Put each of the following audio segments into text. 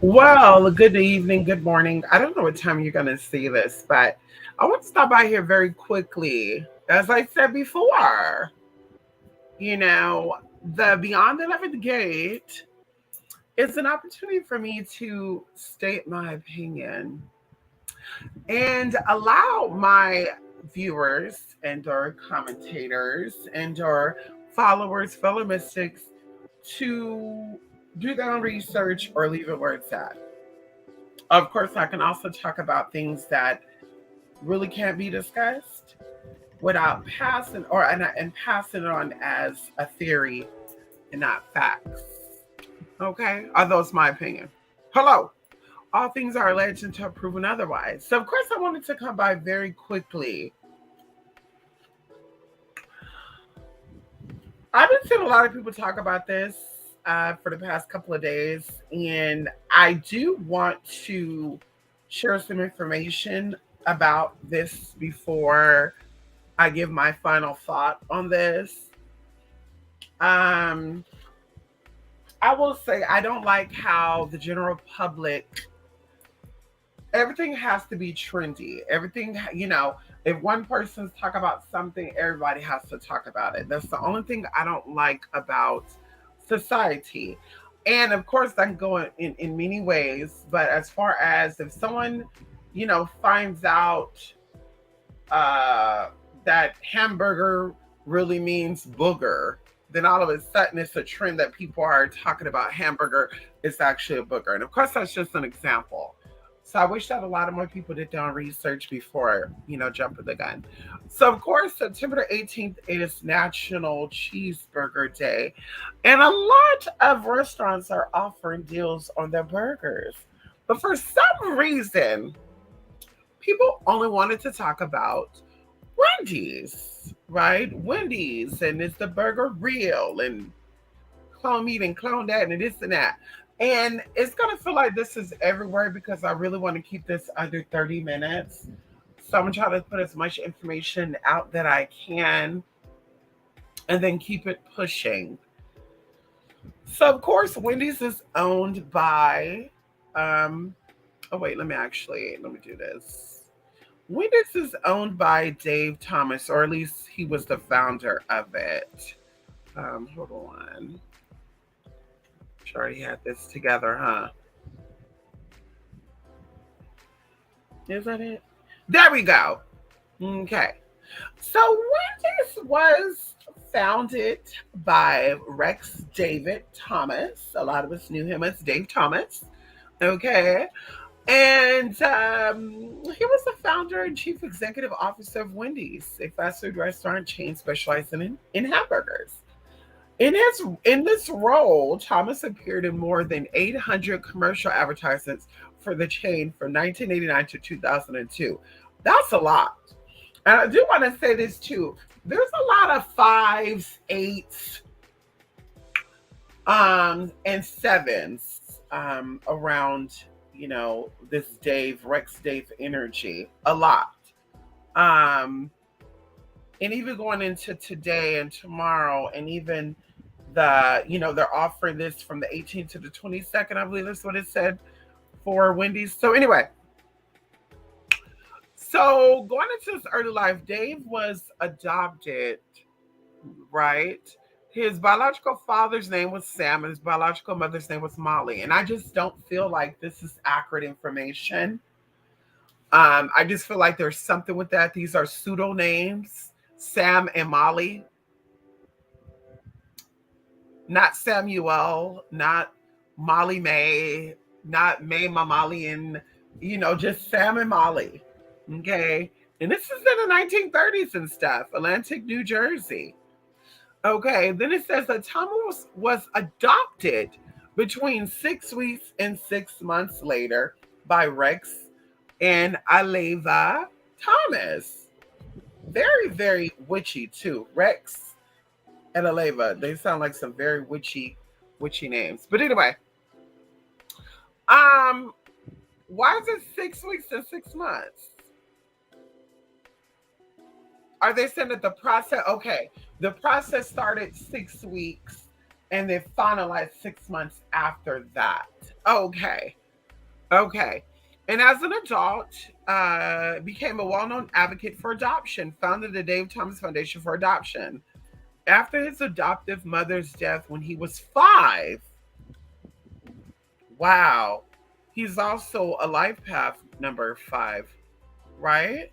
Well, good evening, good morning. I don't know what time you're going to see this, but I want to stop by here very quickly. As I said before, you know, the Beyond the 11th Gate is an opportunity for me to state my opinion and allow my viewers and or commentators and or followers, fellow mystics to do their own research or leave it where it's at. Of course, I can also talk about things that really can't be discussed without passing and passing it on as a theory and not facts. Okay? Are those my opinion? Hello. All things are alleged until proven otherwise. So of course I wanted to come by very quickly. I've been seeing a lot of people talk about this for the past couple of days, and I do want to share some information about this before I give my final thought on this. Um, I will say I don't like how the general public, everything has to be trendy. Everything, if one person's talk about something, everybody has to talk about it. That's the only thing I don't like about society. And of course, that can go in many ways. But as far as if someone, finds out uh, that hamburger really means booger, then all of a sudden it's a trend that people are talking about hamburger is actually a booger. And of course, that's just an example. So I wish that a lot of more people did their own research before, jumping the gun. So of course, September the 18th is National Cheeseburger Day. And a lot of restaurants are offering deals on their burgers. But for some reason, people only wanted to talk about Wendy's, right? Wendy's, and is the burger real? And clone meat and clone that and this and that. And it's gonna feel like this is everywhere because I really want to keep this under 30 minutes. So I'm gonna try to put as much information out that I can and then keep it pushing. So of course Wendy's is owned by oh wait, let me do this. Wendy's is owned by Dave Thomas, or at least he was the founder of it. Hold on. Sure he had this together, huh? Is that it? There we go. Okay. So Wendy's was founded by Rex David Thomas. A lot of us knew him as Dave Thomas. Okay. And he was the founder and chief executive officer of Wendy's, a fast food restaurant chain specializing in hamburgers. In this role, Thomas appeared in more than 800 commercial advertisements for the chain from 1989 to 2002. That's a lot. And I do want to say this too. There's a lot of fives, eights, and sevens around, this Rex Dave energy. A lot. Um, and even going into today and tomorrow, and even they're offering this from the 18th to the 22nd, I believe that's what it said for Wendy's. So anyway, so going into his early life, Dave was adopted, right? His biological father's name was Sam and his biological mother's name was Molly. And I just don't feel like this is accurate information. I just feel like there's something with that. These are pseudo names, Sam and Molly, not Samuel, not Molly May, not May Molly, and just Sam and Molly. Okay. And this is in the 1930s and stuff, Atlantic, New Jersey. Okay. Then it says that Thomas was adopted between 6 weeks and 6 months later by Rex and Aleva Thomas. Very, very witchy too. Rex and Aleva. They sound like some very witchy names. But anyway, why is it 6 weeks and 6 months? Are they saying that the process? Okay, the process started 6 weeks and then finalized 6 months after that. Okay, Okay. And as an adult, became a well-known advocate for adoption, founded the Dave Thomas Foundation for Adoption. After his adoptive mother's death when he was 5, wow, he's also a life path number 5, right?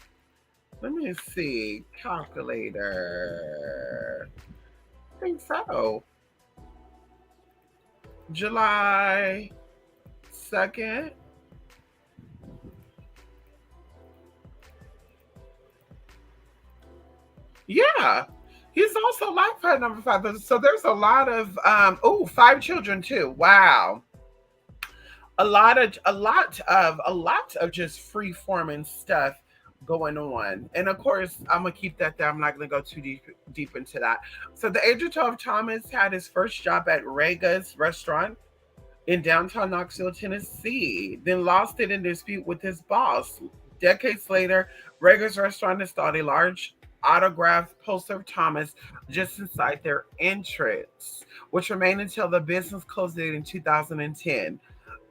Let me see. Calculator. I think so. July 2nd. Yeah. He's also life path number 5. So there's a lot of 5 children too. Wow. A lot of just free forming stuff going on. And of course, I'm gonna keep that there. I'm not gonna go too deep into that. So the age of 12, Thomas had his first job at Rega's restaurant in downtown Knoxville, Tennessee, then lost it in dispute with his boss. Decades later, Rega's restaurant installed a large autographed poster of Thomas just inside their entrance, which remained until the business closed it in 2010.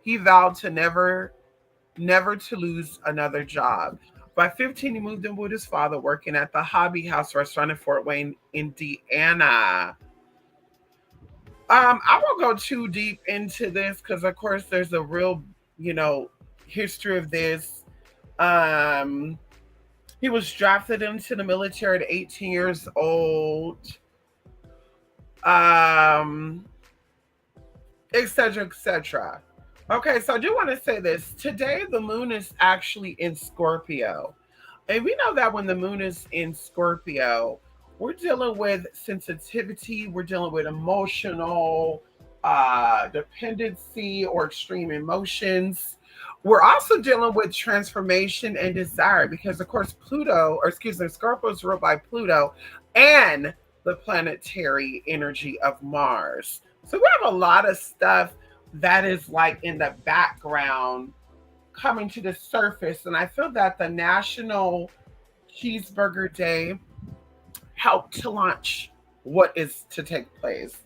He vowed to never to lose another job. By 15, he moved in with his father, working at the Hobby House restaurant in Fort Wayne, Indiana. I won't go too deep into this because, of course, there's a real, you know, history of this. Um, he was drafted into the military at 18 years old. Um, Etc. Etc. Okay, so I do want to say this. Today, the moon is actually in Scorpio. And we know that when the moon is in Scorpio, we're dealing with sensitivity, we're dealing with emotional dependency or extreme emotions. We're also dealing with transformation and desire because, of course, Pluto, or excuse me, Scorpio is ruled by Pluto and the planetary energy of Mars. So we have a lot of stuff that is like in the background coming to the surface. And I feel that the National Cheeseburger Day helped to launch what is to take place.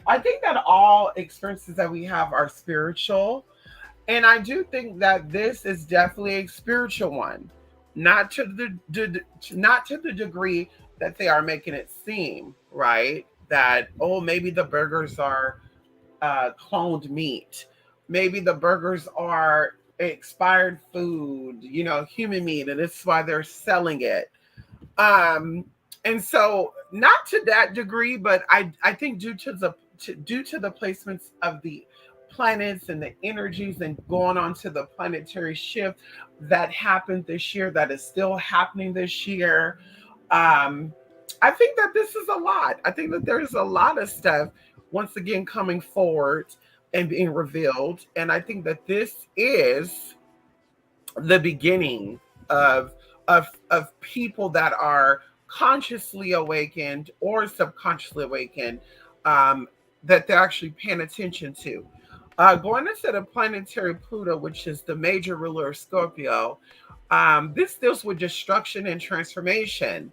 I think that all experiences that we have are spiritual. And I do think that this is definitely a spiritual one, not to not to the degree that they are making it seem, right? That, oh, maybe the burgers are cloned meat. Maybe the burgers are expired food, human meat, and this is why they're selling it. Um, and so, not to that degree, but I think due to the placements of the planets and the energies and going on to the planetary shift that happened this year, that is still happening this year. Um, I think that this is a lot. I think that there's a lot of stuff once again coming forward and being revealed. And I think that this is the beginning of of people that are consciously awakened or subconsciously awakened, um, that they're actually paying attention to. Going into the planetary Pluto, which is the major ruler of Scorpio, this deals with destruction and transformation.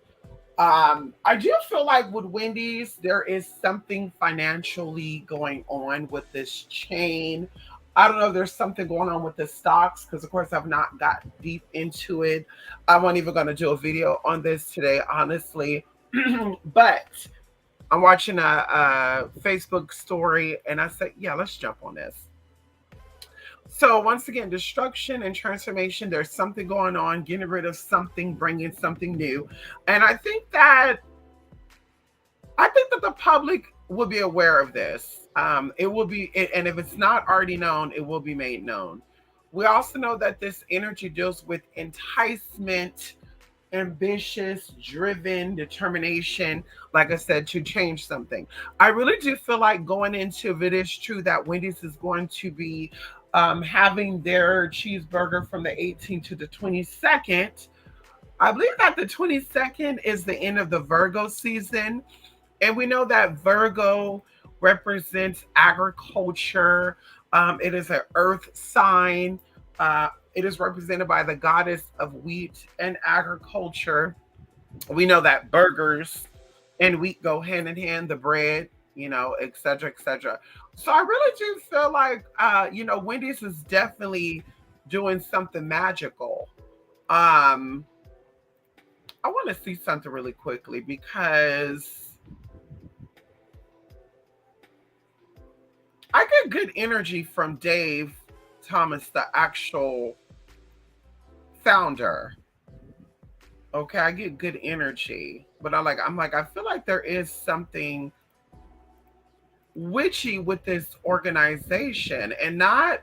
I do feel like with Wendy's, there is something financially going on with this chain. I don't know if there's something going on with the stocks because, of course, I've not got deep into it. I wasn't even going to do a video on this today, honestly. But I'm watching a Facebook story and I said, yeah, let's jump on this. So once again, destruction and transformation. There's something going on, getting rid of something, bringing something new, and I think that the public will be aware of this. It will be, and if it's not already known, it will be made known. We also know that this energy deals with enticement, ambitious, driven, determination, like I said, to change something. I really do feel like going into if it is true that Wendy's is going to be having their cheeseburger from the 18th to the 22nd. I believe that the 22nd is the end of the Virgo season. And we know that Virgo represents agriculture. It is an earth sign. It is represented by the goddess of wheat and agriculture. We know that burgers and wheat go hand in hand, the bread, et cetera, et cetera. So I really do feel like, Wendy's is definitely doing something magical. Um, I want to see something really quickly because I get good energy from Dave Thomas, the actual founder. Okay, I get good energy, but I'm like, I feel like there is something witchy with this organization, and not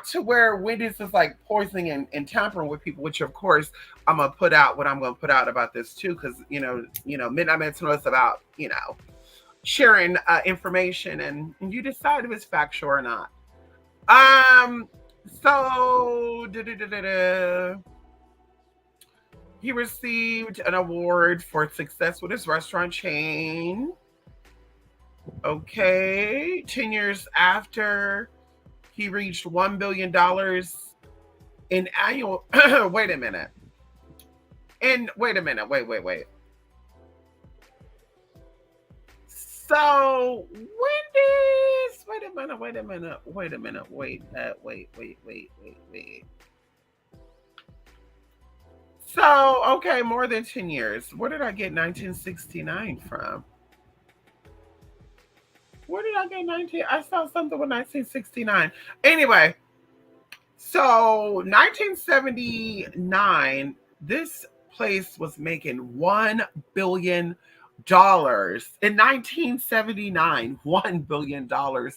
to where Wendy's is like poisoning and tampering with people, which of course I'm gonna put out what I'm gonna put out about this too, because Midnight Mental is about sharing information, and you decide if it's factual or not. Um, so he received an award for success with his restaurant chain. Okay, 10 years after he reached $1 billion in annual. Wait a minute. And wait a minute. Wait. So Wendy's. Wait a minute. Wait. So okay, more than 10 years. Where did I get 1969 from? Where did I get 19? I saw something with 1969. Anyway, so 1979, this place was making $1 billion in 1979. $1 billion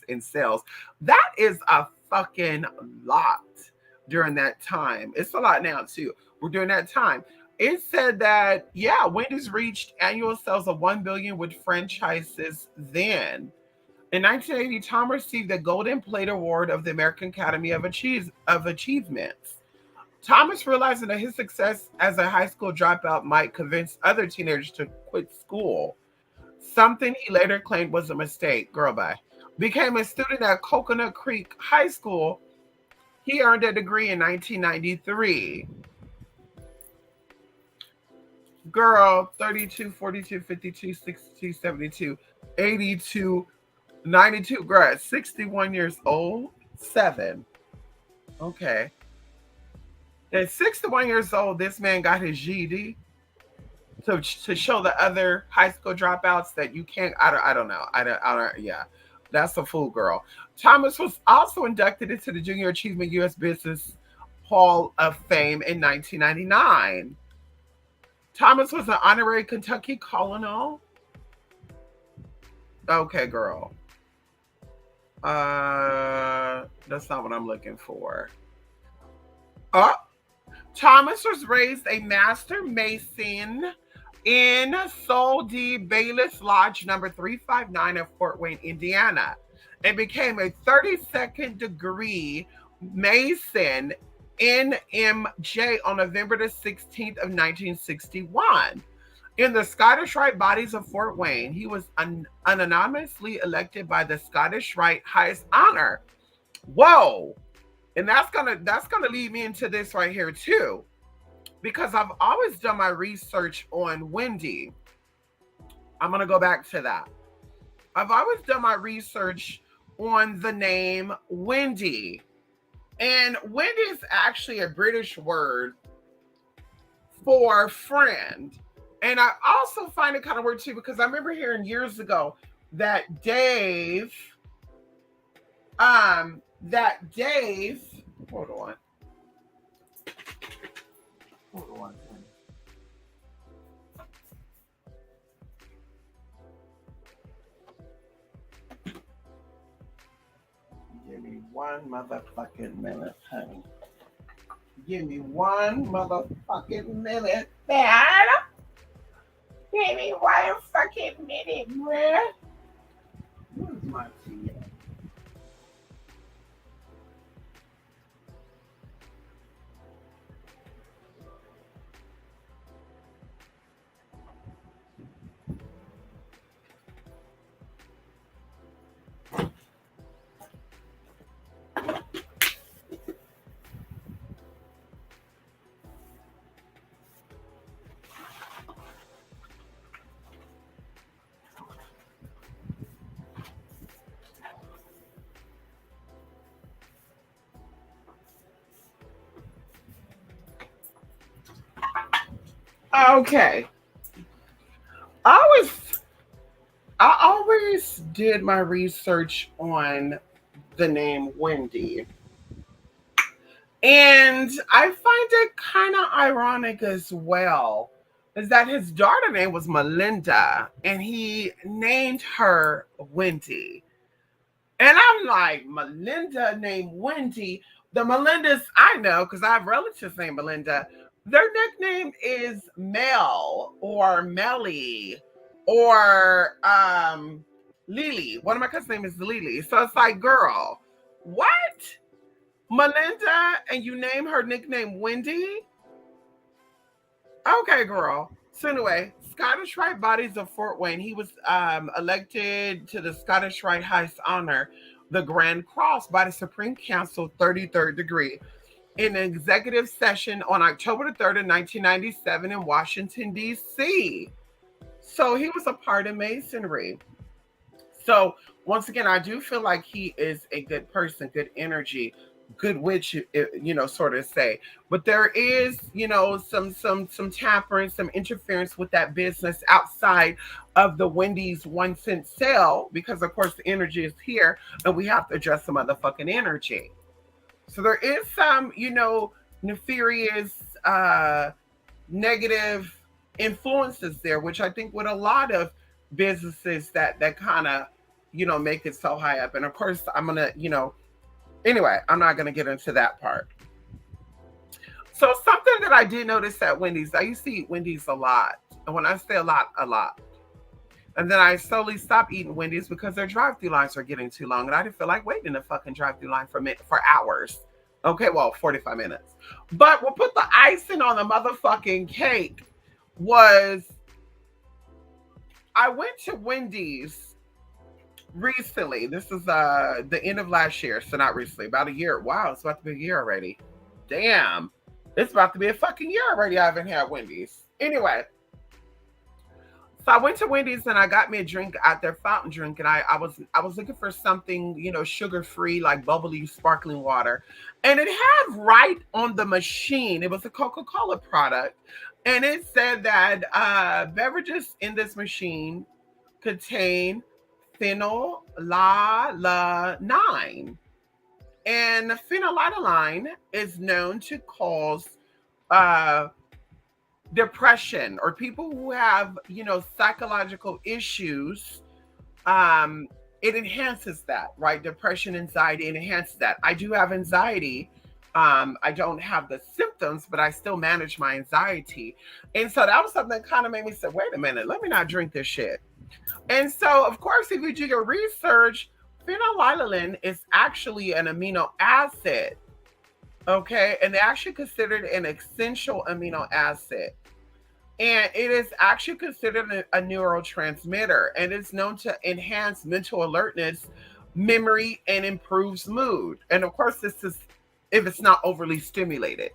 in sales. That is a fucking lot during that time. It's a lot now too. We're during that time. It said that yeah, Wendy's reached annual sales of 1 billion with franchises then. In 1980, Tom received the Golden Plate Award of the American Academy of Achievements. Thomas, realizing that his success as a high school dropout might convince other teenagers to quit school, something he later claimed was a mistake. Girl, bye. Became a student at Coconut Creek High School. He earned a degree in 1993. Girl, 32, 42, 52, 62, 72, 82, 92. Girl, 61 years old. 7. Okay. At 61 years old, this man got his GED to show the other high school dropouts that you can't. I don't know. I don't. Yeah, that's a fool, girl. Thomas was also inducted into the Junior Achievement U.S. Business Hall of Fame in 1999. Thomas was an honorary Kentucky colonel. Okay, girl. That's not what I'm looking for. Oh, Thomas was raised a master mason in Sol D. Bayless Lodge number 359 of Fort Wayne, Indiana, and became a 32nd degree Mason NMJ on November the 16th of 1961. In the Scottish Rite Bodies of Fort Wayne, he was anonymously elected by the Scottish Rite highest honor. Whoa! And that's gonna lead me into this right here too, because I've always done my research on Wendy. I'm gonna go back to that. I've always done my research on the name Wendy, and Wendy is actually a British word for friend. And I also find it kind of weird too, because I remember hearing years ago that Dave, hold on. Hold on. Give me one motherfucking minute, honey. Give me one motherfucking minute, Dad. Give me one fucking minute, bruh. Where's my tea at? Okay. I always I always did my research on the name Wendy. And I find it kind of ironic as well, is that his daughter name was Melinda and he named her Wendy. And I'm like, Melinda named Wendy. The Melindas I know, because I have relatives named Melinda, their nickname is Mel or Melly or Lily. One of my cousins' name is Lily. So it's like, girl, what? Melinda, and you name her nickname Wendy? Okay, girl. So anyway, Scottish Rite Bodies of Fort Wayne. He was elected to the Scottish Rite Highest Honor, the Grand Cross, by the Supreme Council, 33rd degree, in an executive session on October the 3rd of 1997 in Washington, D.C. So he was a part of Masonry. So once again, I do feel like he is a good person, good energy, good witch, sort of say. But there is, some tampering, some interference with that business outside of the Wendy's 1 cent sale, because of course the energy is here, and we have to address some motherfucking energy. So there is some, nefarious, negative influences there, which I think with a lot of businesses that kind of, make it so high up. And of course, I'm gonna, anyway, I'm not gonna get into that part. So something that I did notice at Wendy's, I used to eat Wendy's a lot, and when I say a lot, a lot. And then I slowly stopped eating Wendy's because their drive-through lines were getting too long, and I didn't feel like waiting in a fucking drive-through line for hours. Okay, well, 45 minutes. But what put the icing on the motherfucking cake was I went to Wendy's recently. This is the end of last year, so not recently, about a year. Wow, it's about to be a year already. Damn. It's about to be a fucking year already. I haven't had Wendy's. Anyway, so I went to Wendy's and I got me a drink at their fountain drink, and I was looking for something, sugar free, like bubbly sparkling water, and it had right on the machine. It was a Coca-Cola product, and it said that beverages in this machine contain phenylalanine, and phenylalanine is known to cause uh, depression, or people who have, psychological issues. um it enhances that, right? Depression, anxiety, it enhances that. I do have anxiety. I don't have the symptoms, but I still manage my anxiety. And so that was something that kind of made me say, wait a minute, let me not drink this shit. And so, of course, if you do your research, phenylalanine is actually an amino acid. Okay, and they actually considered an essential amino acid, and it is actually considered a neurotransmitter, and it's known to enhance mental alertness, memory, and improves mood. And of course, this is if it's not overly stimulated.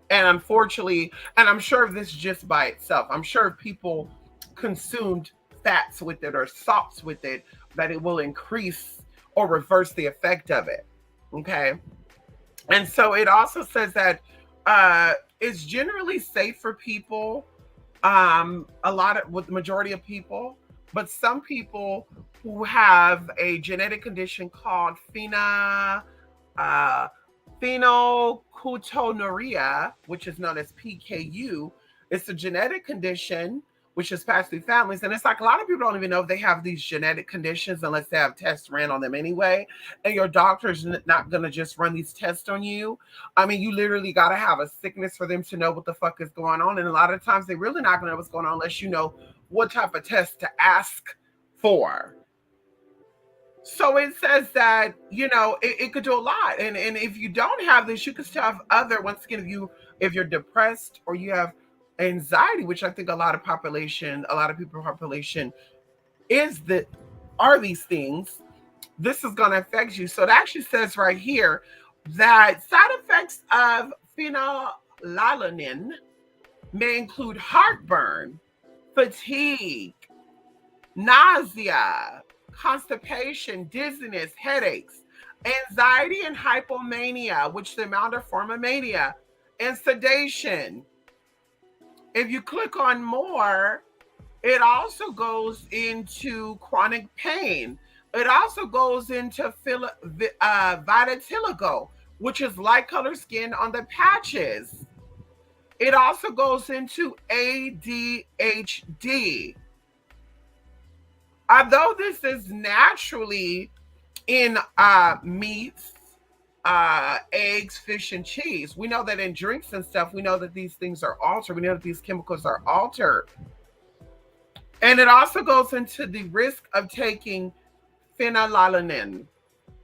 And unfortunately, and I'm sure of this just by itself, I'm sure if people consumed fats with it or salts with it, that it will increase or reverse the effect of it. Okay. And so it also says that it's generally safe for people, a lot of with the majority of people, but some people who have a genetic condition called uh, phenylketonuria, which is known as PKU. It's a genetic condition which is passed through families. And it's like a lot of people don't even know if they have these genetic conditions unless they have tests ran on them anyway. And your doctor's not going to just run these tests on you. I mean, you literally got to have a sickness for them to know what the fuck is going on. And a lot of times they really not going to know what's going on unless you know what type of test to ask for. So it says that, it could do a lot. And if you don't have this, you could still have other, once again, if you're depressed or you have anxiety, which I think a lot of people population is that are these things, this is going to affect you. So it actually says right here that side effects of phenylalanine may include heartburn, fatigue, nausea, constipation, dizziness, headaches, anxiety and hypomania, which is the amount of form of mania, and sedation. If you click on more, it also goes into chronic pain. It also goes into vitiligo, which is light color skin on the patches. It also goes into ADHD. Although this is naturally in meats, eggs, fish, and cheese, we know that in drinks and stuff, we know that these things are altered. We know that these chemicals are altered. And it also goes into the risk of taking phenylalanine.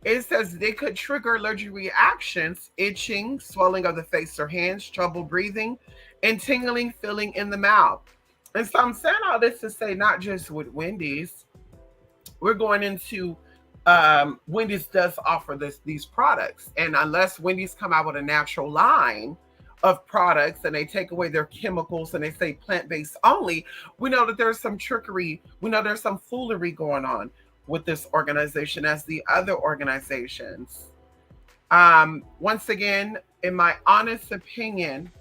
It says they could trigger allergic reactions, itching, swelling of the face or hands, trouble breathing, and tingling feeling in the mouth. And so I'm saying all this to say not just with Wendy's, we're going into Wendy's does offer these products. And unless Wendy's come out with a natural line of products and they take away their chemicals and they say plant-based only, we know that there's some trickery. We know there's some foolery going on with this organization as the other organizations. Once again, in my honest opinion,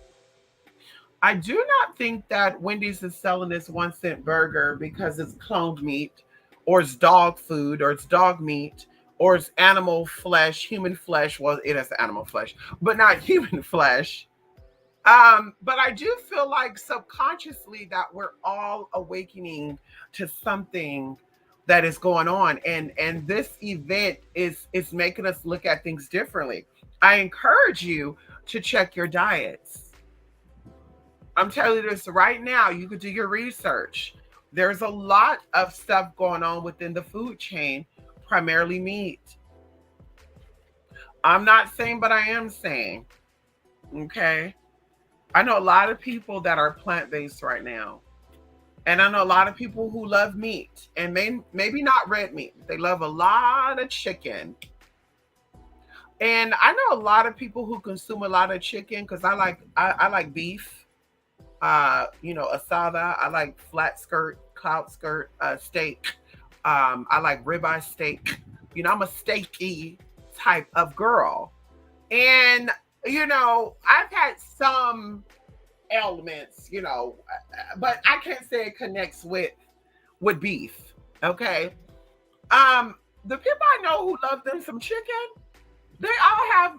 I do not think that Wendy's is selling this 1 cent burger because it's cloned meat or it's dog food or it's dog meat or it's animal flesh, human flesh. Well, it is animal flesh, but not human flesh. But I do feel like subconsciously that we're all awakening to something that is going on, and this event is making us look at things differently. I encourage you to check your diets. I'm telling you this right now. You could do your research. There's a lot of stuff going on within the food chain, primarily meat. I'm not saying, but I am saying, okay? I know a lot of people that are plant based right now. And I know a lot of people who love meat and maybe not red meat. They love a lot of chicken. And I know a lot of people who consume a lot of chicken because I like beef. Asada. I like flat skirt, cloud skirt, steak. I like ribeye steak. I'm a steaky type of girl. And I've had some elements, but I can't say it connects with beef. Okay. The people I know who love them some chicken, they all have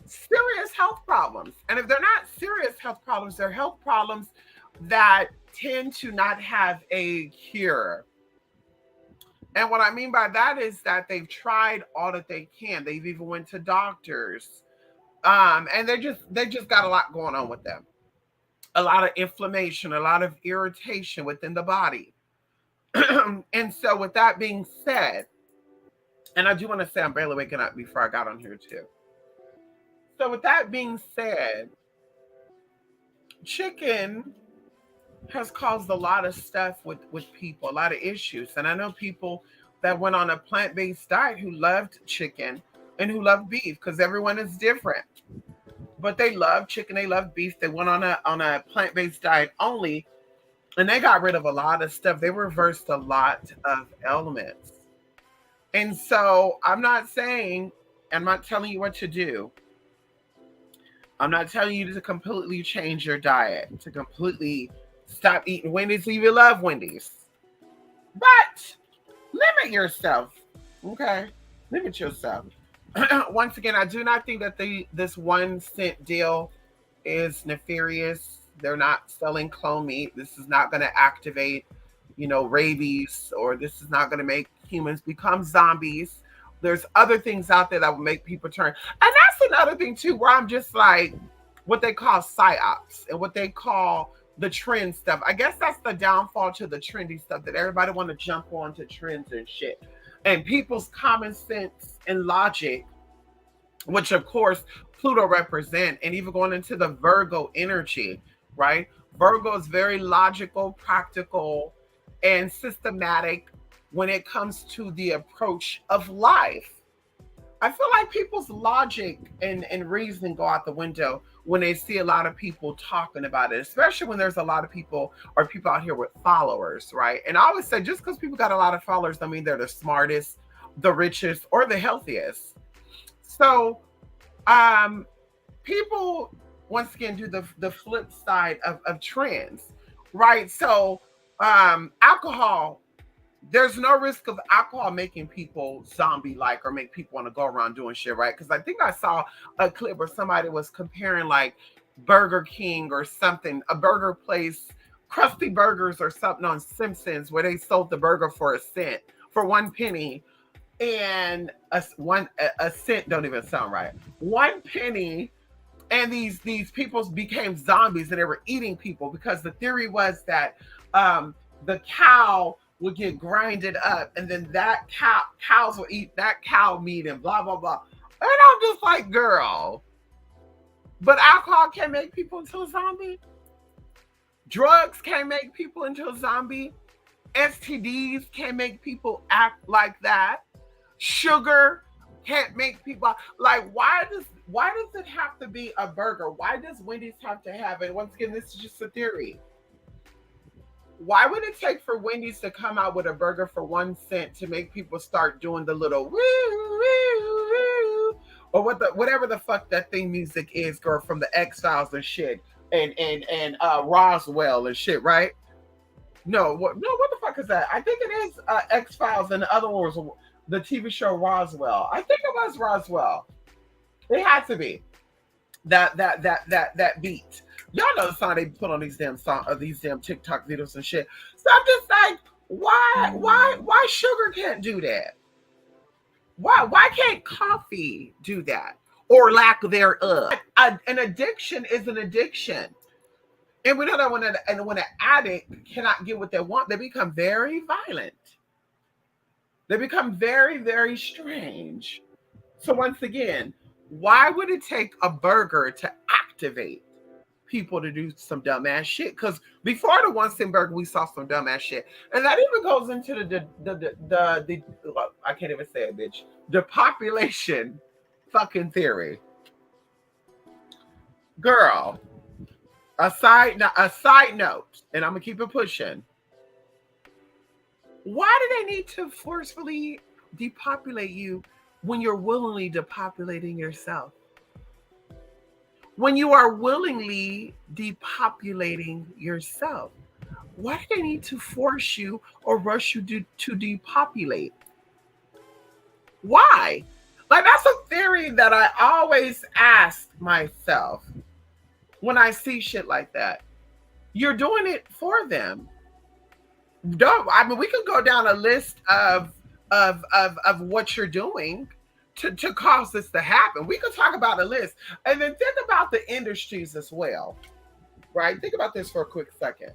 serious health problems. And if they're not serious health problems, they're health problems that tend to not have a cure. And what I mean by that is that they've tried all that they can. They've even went to doctors. And they just got a lot going on with them. A lot of inflammation, a lot of irritation within the body. And so with that being said, and I do want to say I'm barely waking up before I got on here too. So with that being said, chicken has caused a lot of stuff with people, a lot of issues. And I know people that went on a plant-based diet who loved chicken and who loved beef because everyone is different. But they love chicken, they love beef. They went on a plant-based diet only, and they got rid of a lot of stuff. They reversed a lot of elements. And so I'm not telling you what to do. I'm not telling you to completely change your diet, to completely stop eating Wendy's if you love Wendy's. But limit yourself. Okay? Limit yourself. Once again, I do not think that this 1 cent deal is nefarious. They're not selling clone meat. This is not going to activate, rabies, or this is not going to make humans become zombies. There's other things out there that will make people turn. And that's another thing too, where I'm just like, what they call psyops and what they call the trend stuff. I guess that's the downfall to the trendy stuff, that everybody want to jump onto trends and shit. And people's common sense and logic, which of course Pluto represent, and even going into the Virgo energy, right? Virgo is very logical, practical, and systematic when it comes to the approach of life. I feel like people's logic and reasoning go out the window when they see a lot of people talking about it, especially when there's a lot of people or people out here with followers, right? And I always say, just because people got a lot of followers don't mean they're the smartest, the richest, or the healthiest. So people once again do the flip side of trends, right? So alcohol, there's no risk of alcohol making people zombie like or make people want to go around doing shit, right? Because I think I saw a clip where somebody was comparing like Burger King or something, a burger place, Krusty Burgers or something on Simpsons, where they sold the burger for a cent, for 1 penny, and a cent don't even sound right. 1 penny, and these people became zombies and they were eating people because the theory was that the cow would get grinded up and then that cows will eat that cow meat and blah blah blah. And I'm just like, girl, but alcohol can make people into a zombie. Drugs can make people into a zombie. STDs can make people act like that. Sugar can't make people like, why does it have to be a burger? Why does Wendy's have to have it? Once again, this is just a theory. Why would it take for Wendy's to come out with a burger for 1 cent to make people start doing the little woo woo woo or whatever the fuck that thing music is, girl, from the X Files and shit, and Roswell and shit, right? What the fuck is that? I think it is X Files, and the other one was the TV show Roswell. I think it was Roswell. It had to be that beat. Y'all know the song they put on these damn these damn TikTok videos and shit. So I'm just like, why sugar can't do that? Why can't coffee do that? Or lack thereof. An addiction is an addiction. And we know that when an addict cannot get what they want, they become very violent. They become very, very strange. So once again, why would it take a burger to activate people to do some dumbass shit? Because before the 1 cent burger, we saw some dumbass shit, and that even goes into the I can't even say it, bitch. The population fucking theory, girl. A side note, and I'm gonna keep it pushing. Why do they need to forcefully depopulate you when you're willingly depopulating yourself? When you are willingly depopulating yourself, why do they need to force you or rush you to depopulate? Why? Like, that's a theory that I always ask myself when I see shit like that. You're doing it for them. I mean, we can go down a list of what you're doing to cause this to happen. We could talk about a list, and then think about the industries as well, right? Think about this for a quick second.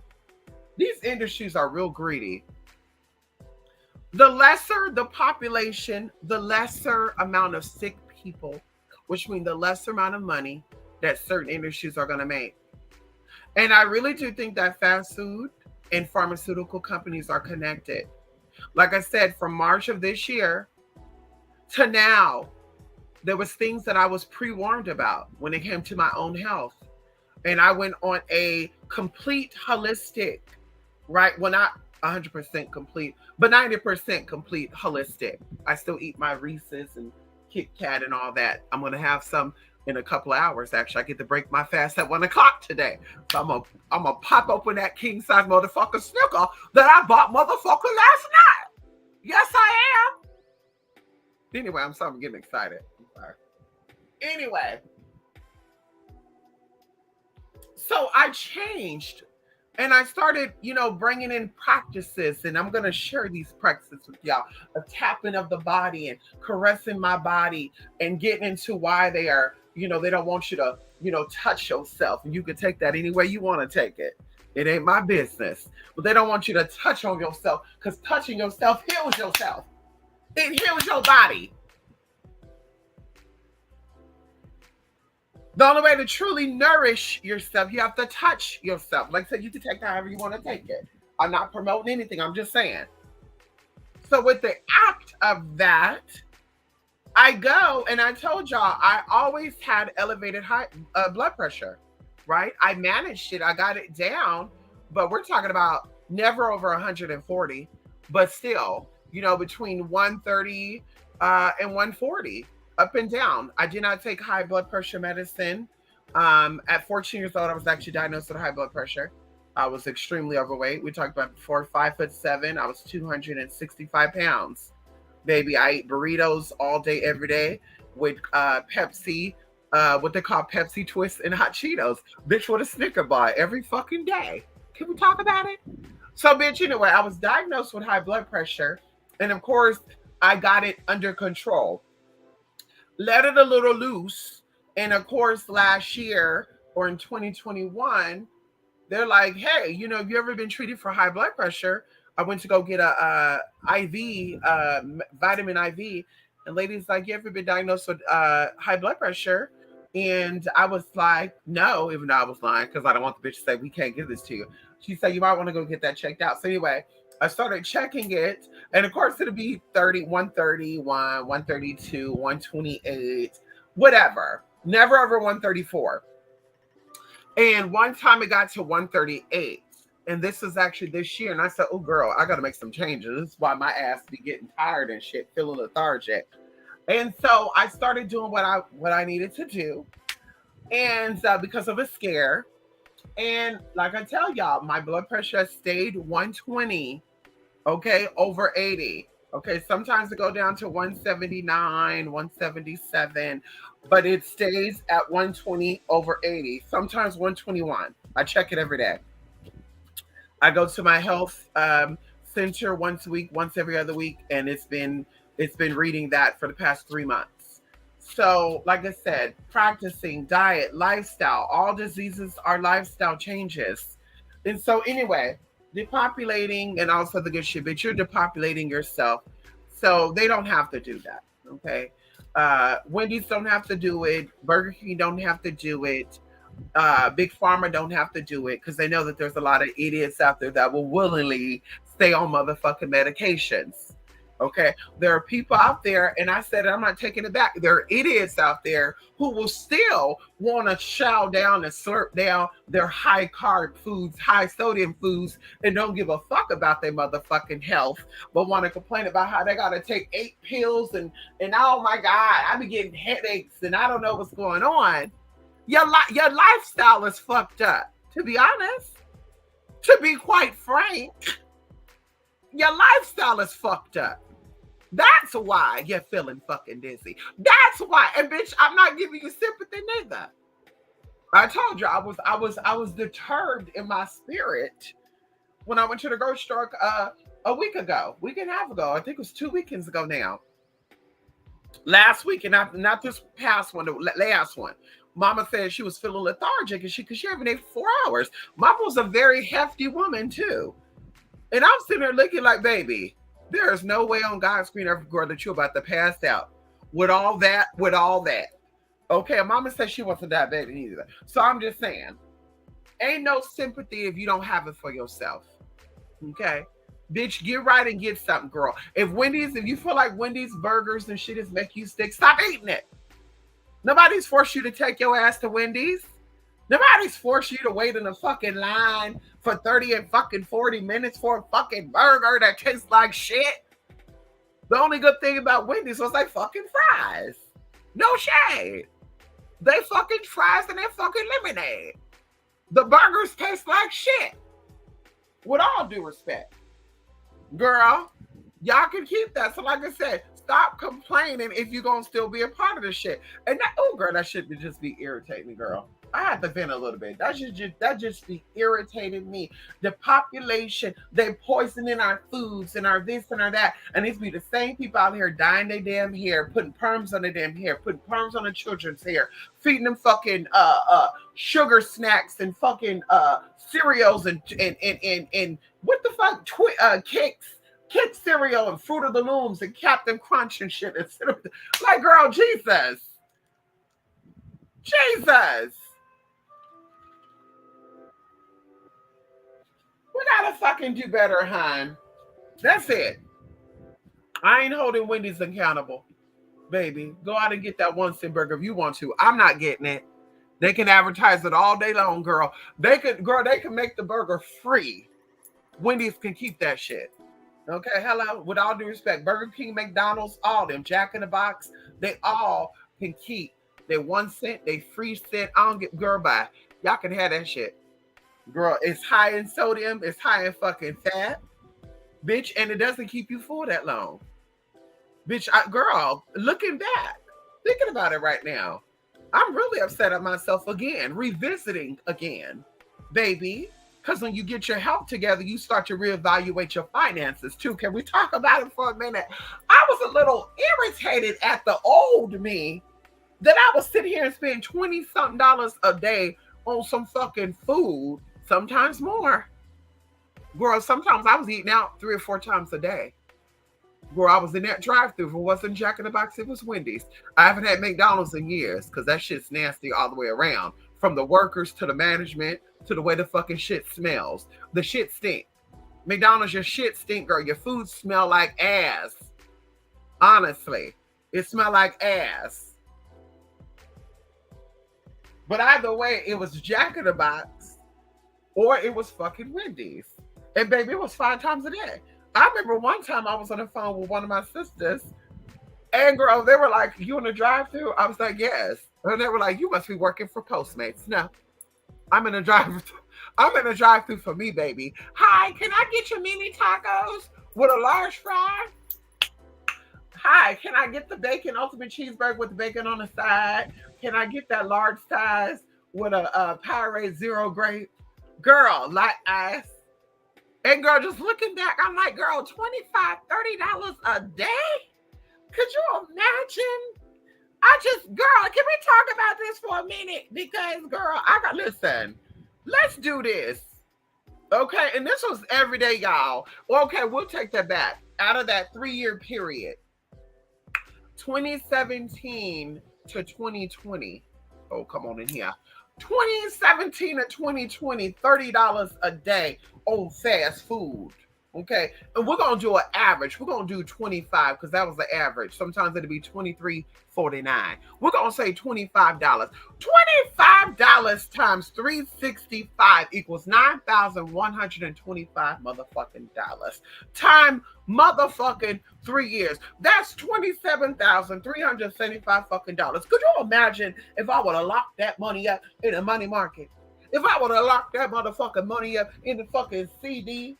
These industries are real greedy. The lesser the population, the lesser amount of sick people, which means the lesser amount of money that certain industries are going to make. And I really do think that fast food and pharmaceutical companies are connected. Like I said, from March of this year to now, there was things that I was pre-warned about when it came to my own health. And I went on a complete holistic, right? Well, not 100% complete, but 90% complete holistic. I still eat my Reese's and Kit Kat and all that. I'm going to have some in a couple of hours. Actually, I get to break my fast at 1 o'clock today. So I'm gonna pop open that king size motherfucker Snicker that I bought motherfucker last night. Yes, I am. Anyway, I'm sorry, I'm getting excited. I'm sorry. Anyway, so I changed and I started, bringing in practices, and I'm going to share these practices with y'all of tapping of the body and caressing my body and getting into why they are, they don't want you to, touch yourself. And you can take that any way you want to take it. It ain't my business. But they don't want you to touch on yourself, because touching yourself heals yourself. It heals your body. The only way to truly nourish yourself, you have to touch yourself. Like I said, you can take that however you want to take it. I'm not promoting anything. I'm just saying. So with the act of that, I go, and I told y'all, I always had elevated high blood pressure, right? I managed it. I got it down, but we're talking about never over 140, but still, between 130 and 140. Up and down. I did not take high blood pressure medicine At 14 years old, I was actually diagnosed with high blood pressure. I was extremely overweight. We talked about before, 5'7". I was 265 pounds. Baby, I ate burritos all day, every day with Pepsi, what they call Pepsi Twists and hot Cheetos. Bitch, with a Snicker bar every fucking day. Can we talk about it? So, bitch, anyway, I was diagnosed with high blood pressure. And of course, I got it under control. Let it a little loose. And of course, last year or in 2021, they're like, hey, have you ever been treated for high blood pressure? I went to go get a IV, vitamin IV, and lady's like, you ever been diagnosed with high blood pressure? And I was like, no, even though I was lying because I don't want the bitch to say we can't give this to you. She said you might want to go get that checked out. So anyway, I started checking it, and of course it'll be 30, 131, 132, 128, whatever. Never over 134. And one time it got to 138. And this was actually this year. And I said, oh, girl, I got to make some changes. This is why my ass be getting tired and shit, feeling lethargic. And so I started doing what I needed to do. And because of a scare. And like I tell y'all, my blood pressure stayed 120, okay, over 80. Okay, sometimes it go down to 179, 177, but it stays at 120 over 80, sometimes 121. I check it every day. I go to my health center once a week, once every other week, and it's been reading that for the past 3 months. So, like I said, practicing diet, lifestyle, all diseases are lifestyle changes. And so, anyway, depopulating and also the good shit, but you're depopulating yourself. So they don't have to do that. Okay. Wendy's don't have to do it. Burger King don't have to do it. Big Pharma don't have to do it because they know that there's a lot of idiots out there that will willingly stay on motherfucking medications. Okay, there are people out there, and I said it, I'm not taking it back. There are idiots out there who will still want to chow down and slurp down their high carb foods, high sodium foods, and don't give a fuck about their motherfucking health, but want to complain about how they got to take 8 pills and oh my god, I be getting headaches and I don't know what's going on. Your lifestyle is fucked up. To be honest, to be quite frank, your lifestyle is fucked up. That's why you're feeling fucking dizzy. That's why. And bitch, I'm not giving you sympathy neither. I told you I was deterred in my spirit when I went to the grocery store a week and a half ago. I think it was 2 weekends ago now. Last week, and not this past one, the last one. Mama said she was feeling lethargic and because she haven't ate for 4 hours. Mama was a very hefty woman too. And I'm sitting there looking like, baby, there is no way on God's green earth, girl, that you're about to pass out with all that, Okay, mama said she wasn't diabetic either. So I'm just saying, ain't no sympathy if you don't have it for yourself. Okay? Bitch, get right and get something, girl. If you feel like Wendy's burgers and shit is making you sick, stop eating it. Nobody's forced you to take your ass to Wendy's. Nobody's forced you to wait in a fucking line for 30 and fucking 40 minutes for a fucking burger that tastes like shit. The only good thing about Wendy's was they fucking fries. No shade. They fucking fries and they fucking lemonade. The burgers taste like shit. With all due respect. Girl, y'all can keep that. So like I said, stop complaining if you're going to still be a part of this shit. And that shit would just be irritating, girl. I had to vent a little bit. That just be irritating me. The population, they poisoning our foods and our this and our that. And these be the same people out here dyeing their damn hair, putting perms on their damn hair, putting perms on the children's hair, feeding them fucking sugar snacks and fucking cereals and what the fuck Kicks cereal and Fruit of the Looms and Captain Crunch and shit. Like, girl, Jesus. We gotta fucking do better, hon. That's it. I ain't holding Wendy's accountable. Baby, go out and get that 1 cent burger if you want to. I'm not getting it. They can advertise it all day long, girl. They can make the burger free. Wendy's can keep that shit. Okay, hello. With all due respect, Burger King, McDonald's, all them, Jack in the Box, they all can keep They 1 cent, they 3 cent. I don't get girl by. Y'all can have that shit. Girl, it's high in sodium, it's high in fucking fat, bitch, and it doesn't keep you full that long. Bitch, girl, looking back, thinking about it right now, I'm really upset at myself again, revisiting again, baby. Because when you get your health together, you start to reevaluate your finances too. Can we talk about it for a minute? I was a little irritated at the old me that I was sitting here and spend 20 something dollars a day on some fucking food, sometimes more. Girl, sometimes I was eating out 3 or 4 times a day. Girl, I was in that drive-thru. If it wasn't Jack in the Box, it was Wendy's. I haven't had McDonald's in years because that shit's nasty all the way around. From the workers to the management to the way the fucking shit smells. The shit stink. McDonald's, your shit stink, girl. Your food smell like ass. Honestly, it smell like ass. But either way, it was Jack in the Box or it was fucking Wendy's. And baby, it was 5 times a day. I remember one time I was on the phone with one of my sisters, and girl, they were like, "You in the drive-thru?" I was like, "Yes." And they were like, "You must be working for Postmates." No, I'm in a drive-thru. I'm in a drive-thru for me, baby. Hi, can I get your mini tacos with a large fry? Hi, can I get the bacon ultimate cheeseburger with the bacon on the side? Can I get that large size with a Powerade Zero grape? Girl, like ice. And girl, just looking back, I'm like, girl, $25, $30 a day? Could you imagine? Girl, can we talk about this for a minute? Because, girl, listen, let's do this. Okay, and this was every day, y'all. Okay, we'll take that back. Out of that 3-year period, 2017 to 2020. Oh, come on in here. 2017 to 2020, $30 a day on fast food. Okay. And we're gonna do an average. We're gonna do 25 because that was the average. Sometimes it'll be $23.49. We're gonna say $25. $25 times 365 equals 9,125 motherfucking dollars. Time motherfucking 3 years. That's 27,375 fucking dollars. Could you imagine if I would have locked that money up in a money market? If I would have locked that motherfucking money up in the fucking CD?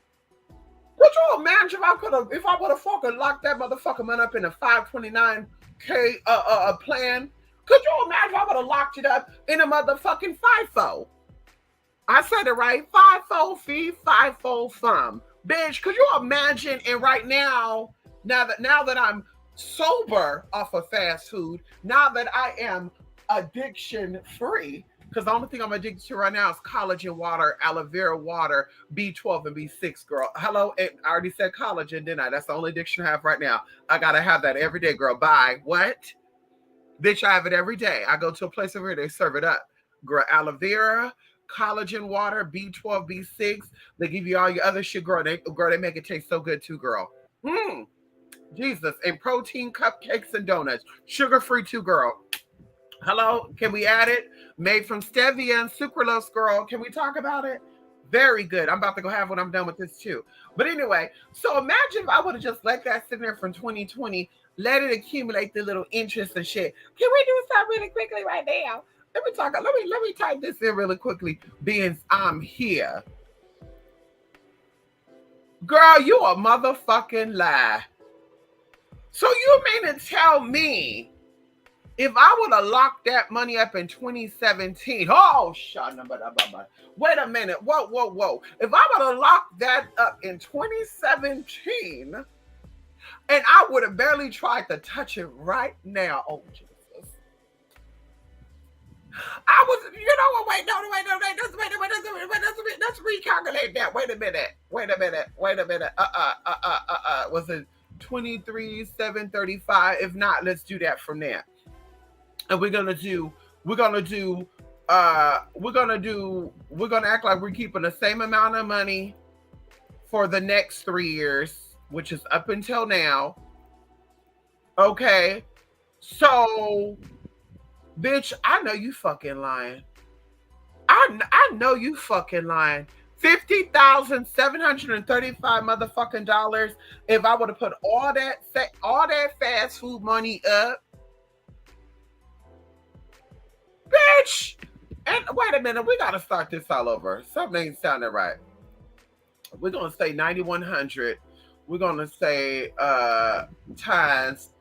Could you imagine if I would have fucking locked that motherfucking money up in a 529K plan? Could you imagine if I would have locked it up in a motherfucking FIFO? I said it right. FIFO fee, FIFO fum. Bitch, could you imagine? And right now that I'm sober off of fast food, now that I am addiction free, because the only thing I'm addicted to right now is collagen water, aloe vera water, B12 and B6, girl. Hello, I already said collagen, didn't I? That's the only addiction I have right now. I gotta have that every day, girl. Bye. What? Bitch, I have it every day. I go to a place over here, they serve it up. Girl, aloe vera, collagen water, B12, B6. They give you all your other shit, girl. They make it taste so good too, girl. Jesus. And protein cupcakes and donuts. Sugar-free too, girl. Hello, can we add it? Made from stevia and sucralose, girl. Can we talk about it? Very good. I'm about to go have when I'm done with this too. But anyway, so imagine if I would have just let that sit there from 2020, let it accumulate the little interest and shit. Can we do something really quickly right now? Let me type this in really quickly, being I'm here. Girl, you a motherfucking lie. So you mean to tell me if I would have locked that money up in 2017, wait a minute, whoa. If I would have locked that up in 2017, and I would have barely tried to touch it right now, oh Jesus. I was, you know what, wait, let's recalculate that. Wait a minute. Was it 23,735? If not, let's do that from there. And we're gonna act like we're keeping the same amount of money for the next 3 years, which is up until now. Okay, so bitch, I know you fucking lying. I know you fucking lying. $50,735 motherfucking dollars. If I would have put all that fast food money up. bitch. And wait a minute, we gotta start this all over. Something ain't sounding right. We're gonna say 9100. We're gonna say times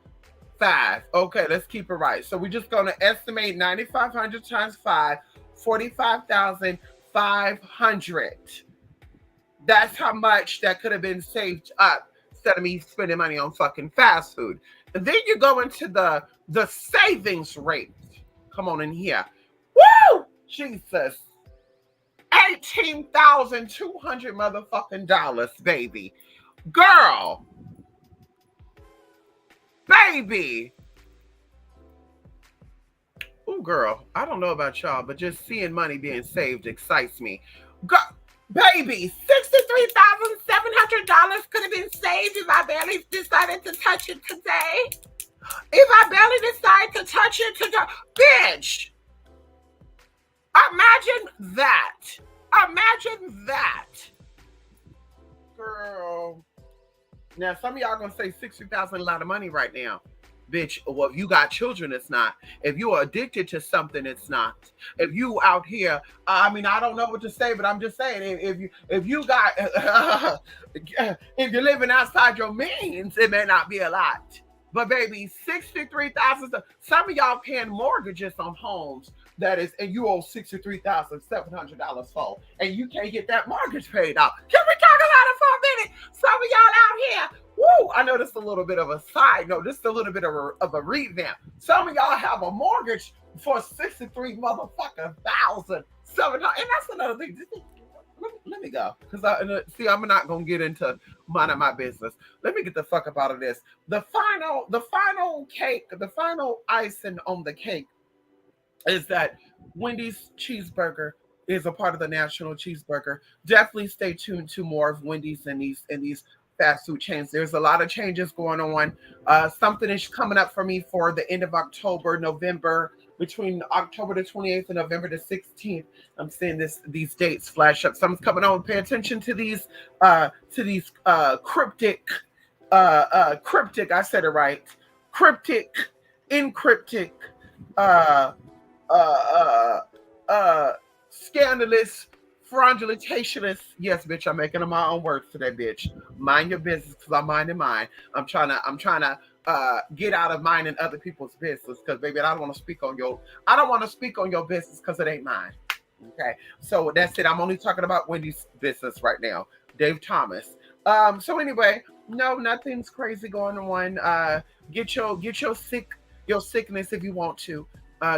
5. Okay, let's keep it right. So we're just gonna estimate 9500 times 5, 45,500. That's how much that could have been saved up instead of me spending money on fucking fast food. And then you go into the savings rate. Come on in here. Woo! Jesus. 18,200 motherfucking dollars, baby. Girl. Baby. Oh, girl. I don't know about y'all, but just seeing money being saved excites me. Baby, $63,700 could have been saved if I barely decided to touch it today. If I barely decide to touch it today. Bitch. Imagine that. Imagine that. Girl. Now, some of y'all going to say 60,000 a lot of money right now. Bitch, well, if you got children, it's not. If you are addicted to something, it's not. If you out here, I mean, I don't know what to say, but I'm just saying, if you got, if you're living outside your means, it may not be a lot. But baby, 63,000. Some of y'all paying mortgages on homes that is, and you owe $63,700 for, and you can't get that mortgage paid off. Can we talk about it for a minute? Some of y'all out here. Woo, I know this is a little bit of a side note. This is a little bit of a revamp. Some of y'all have a mortgage for 63 motherfucking thousand. And that's another thing. Let me go. Because I'm not gonna get into minding my business. Let me get the fuck up out of this. The final cake, the final icing on the cake is that Wendy's cheeseburger is a part of the national cheeseburger. Definitely stay tuned to more of Wendy's and these fast food chains. There's a lot of changes going on. Something is coming up for me for the end of October, November, between October the 28th and November the 16th. I'm seeing these dates flash up. Something's coming on. Pay attention to these cryptic. I said it right. Cryptic, encryptic, scandalous, fraudulentationist. Yes, bitch, I'm making my own words today, bitch. Mind your business, because I'm minding mine. I'm trying to get out of minding other people's business, because baby, I don't want to speak on your business because it ain't mine. Okay, so that's it. I'm only talking about Wendy's business right now. Dave Thomas. So anyway, no, nothing's crazy going on. Get your sickness if you want to.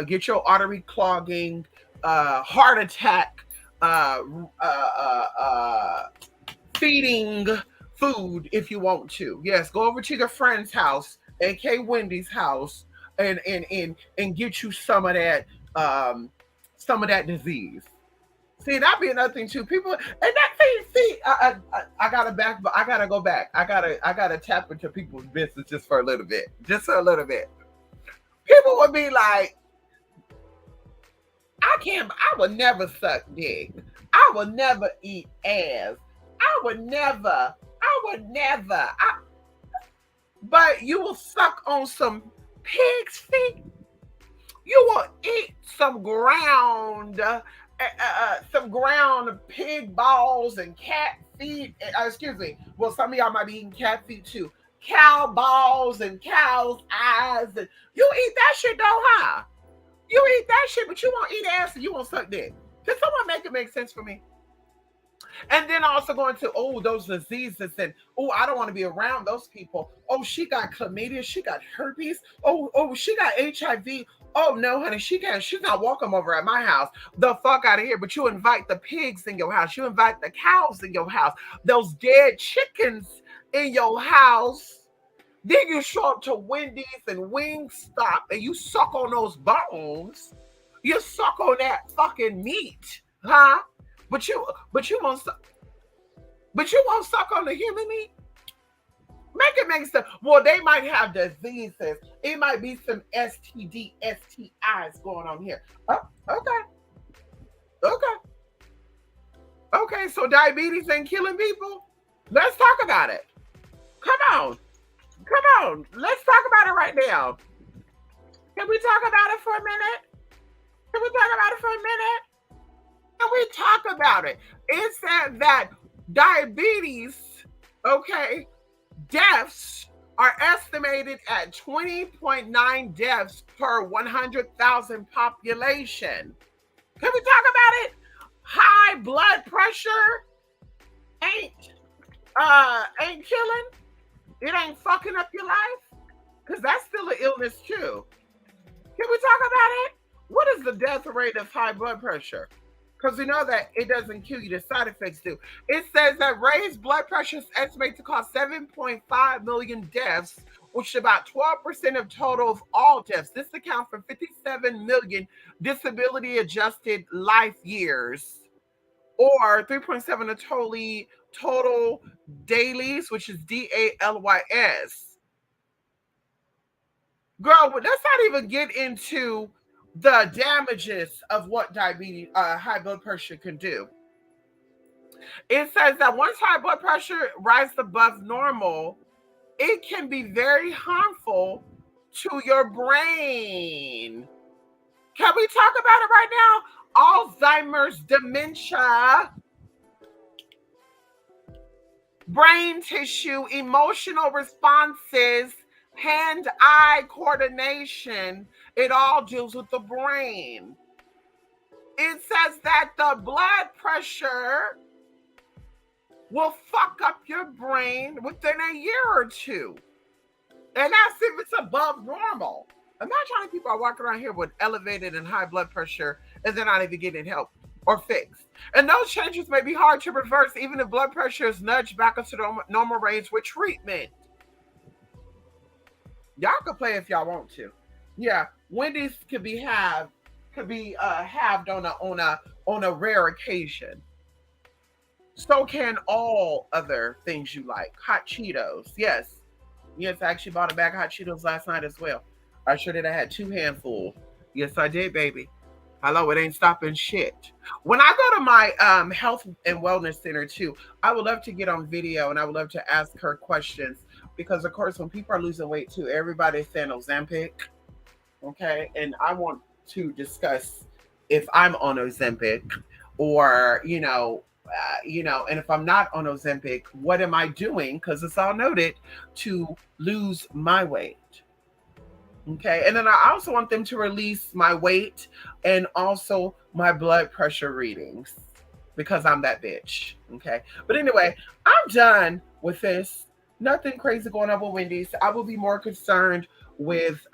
Get your artery clogging, heart attack, feeding food if you want to. Yes, go over to your friend's house, aka Wendy's house, and get you some of that disease. See, that'd be another thing too. People, and that thing, see, I gotta go back. I gotta tap into people's business just for a little bit. People would be like, I would never suck dick. I would never eat ass. I would never. But you will suck on some pig's feet. You will eat some ground pig balls and cat feet. Excuse me. Well, some of y'all might be eating cat feet too. Cow balls and cow's eyes. And you eat that shit though, huh? You eat that shit, but you won't eat ass and you won't suck dick. Can someone make it make sense for me? And then also going to, those diseases, and I don't want to be around those people. Oh, she got chlamydia, she got herpes. Oh, she got HIV. Oh no, honey, she's not welcome over at my house. The fuck out of here. But you invite the pigs in your house. You invite the cows in your house. Those dead chickens in your house. Then you show up to Wendy's and Wingstop and you suck on those bones. You suck on that fucking meat, huh? But you won't suck on the human meat. Make it make sense. Well, they might have diseases. It might be some STD, STIs going on here. Oh, okay. So diabetes ain't killing people. Let's talk about it. Come on. Let's talk about it right now. Can we talk about it for a minute? Can we talk about it for a minute? Can we talk about it? It said that diabetes, okay, deaths are estimated at 20.9 deaths per 100,000 population. Can we talk about it? High blood pressure ain't ain't killing. It ain't fucking up your life because that's still an illness too. Can we talk about it? What is the death rate of high blood pressure? Because we know that it doesn't kill you, the side effects do. It says that raised blood pressure is estimated to cause 7.5 million deaths, which is about 12% of total of all deaths. This accounts for 57 million disability adjusted life years, or 3.7 of total dailies, which is DALYS. Girl, but let's not even get into the damages of what diabetes, high blood pressure can do. It says that once high blood pressure rises above normal, it can be very harmful to your brain. Can we talk about it right now? Alzheimer's, dementia, brain tissue, emotional responses, hand-eye coordination, it all deals with the brain. It says that the blood pressure will fuck up your brain within a year or two. And that's if it's above normal. Imagine how many people are walking around here with elevated and high blood pressure and they're not even getting help or fixed. And those changes may be hard to reverse even if blood pressure is nudged back into the normal range with treatment. Y'all can play if y'all want to. Yeah, Wendy's could be halved on a rare occasion. So can all other things you like. Hot Cheetos. Yes. Yes, I actually bought a bag of hot Cheetos last night as well. I sure did. I had 2 handfuls. Yes, I did, baby. Hello, it ain't stopping shit. When I go to my health and wellness center too, I would love to get on video and I would love to ask her questions because, of course, when people are losing weight too, everybody's saying Ozempic, okay? And I want to discuss if I'm on Ozempic or, and if I'm not on Ozempic, what am I doing? Because it's all noted to lose my weight. Okay. And then I also want them to release my weight and also my blood pressure readings because I'm that bitch. Okay. But anyway, I'm done with this. Nothing crazy going on with Wendy's. I will be more concerned with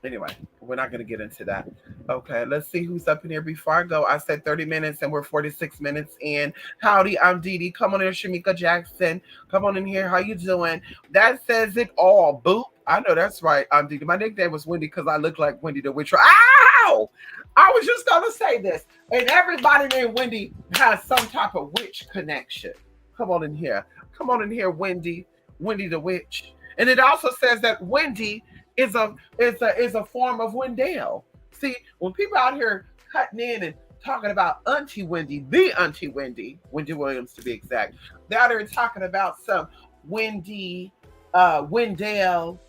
anyway, we're not going to get into that. Okay, let's see who's up in here before I go. I said 30 minutes and we're 46 minutes in. Howdy, I'm Dee Dee. Come on in, Shamika Jackson. Come on in here. How you doing? That says it all. Boop. I know that's right. I'm Dee Dee. My nickname was Wendy because I look like Wendy the Witch. Ow! I was just going to say this. And everybody named Wendy has some type of witch connection. Come on in here. Come on in here, Wendy. Wendy the Witch. And it also says that Wendy is a form of Wendell. See, when people out here cutting in and talking about Auntie Wendy, the Auntie Wendy Williams to be exact, they're out here talking about some Wendy, Wendell.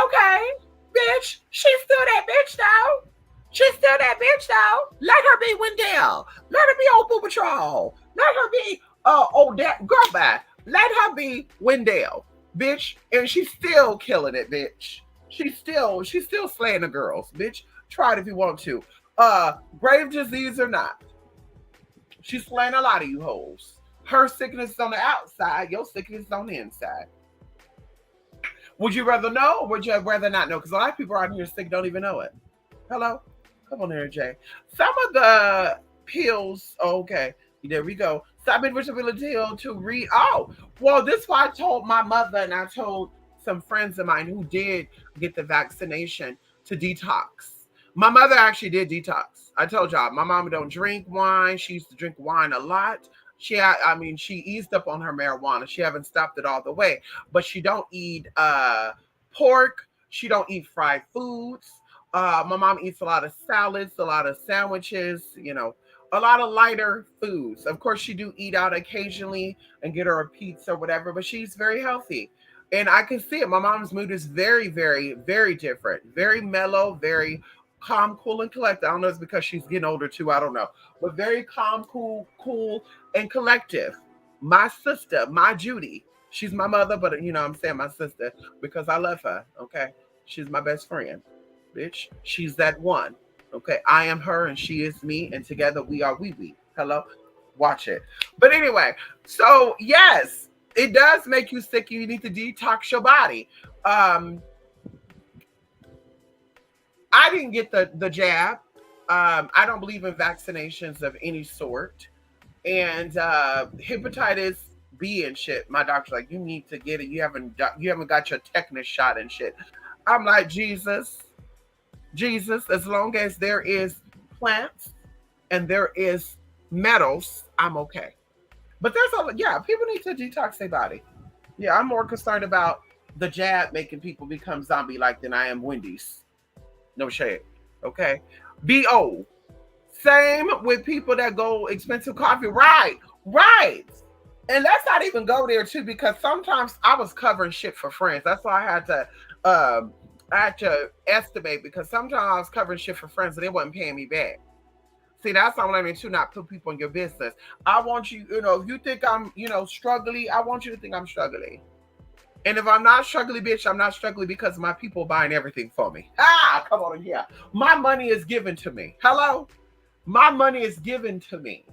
Okay, bitch, she's still that bitch though. She's still that bitch though. Let her be Wendell. Let her be old Boo Patrol. Let her be that girl back. Let her be Wendell, bitch, and she's still killing it, bitch. She's still slaying the girls, bitch. Try it if you want to. Grave disease or not. She's slaying a lot of you hoes. Her sickness is on the outside, your sickness is on the inside. Would you rather know or would you rather not know? Because a lot of people out here sick don't even know it. Hello? Come on here, Jay. Some of the pills, okay, there we go. Stop invisibility to read. Oh, well, this is why I told my mother and I told some friends of mine who did get the vaccination to detox. My mother actually did detox. I told y'all, my mama don't drink wine. She used to drink wine a lot. She eased up on her marijuana. She haven't stopped it all the way, but she don't eat pork. She don't eat fried foods. My mom eats a lot of salads, a lot of sandwiches, a lot of lighter foods. Of course, she do eat out occasionally and get her a pizza or whatever, but she's very healthy. And I can see it. My mom's mood is very, very, very different. Very mellow, very calm, cool, and collected. I don't know if it's because she's getting older too. I don't know, but very calm, cool, and collective. My sister, my Judy. She's my mother, but I'm saying my sister because I love her. Okay, she's my best friend, bitch. She's that one. Okay, I am her and she is me, and together we are we. Hello, watch it. But anyway, so yes, it does make you sick. You need to detox your body. I didn't get the jab. I don't believe in vaccinations of any sort. And hepatitis B and shit. My doctor's like, you need to get it. You haven't got your tetanus shot and shit. I'm like, Jesus. As long as there is plants and there is metals, I'm okay. But people need to detox their body. Yeah, I'm more concerned about the jab making people become zombie like than I am Wendy's. No shade. Okay. BO. Same with people that go expensive coffee. Right. Right. And let's not even go there too, because sometimes I was covering shit for friends. That's why I had to estimate, because sometimes I was covering shit for friends and they wasn't paying me back. See, that's what I mean too, not put people in your business. I want you, if you think I'm, struggling, I want you to think I'm struggling. And if I'm not struggling, bitch, I'm not struggling because my people buying everything for me. Come on in here. My money is given to me. Hello? My money is given to me.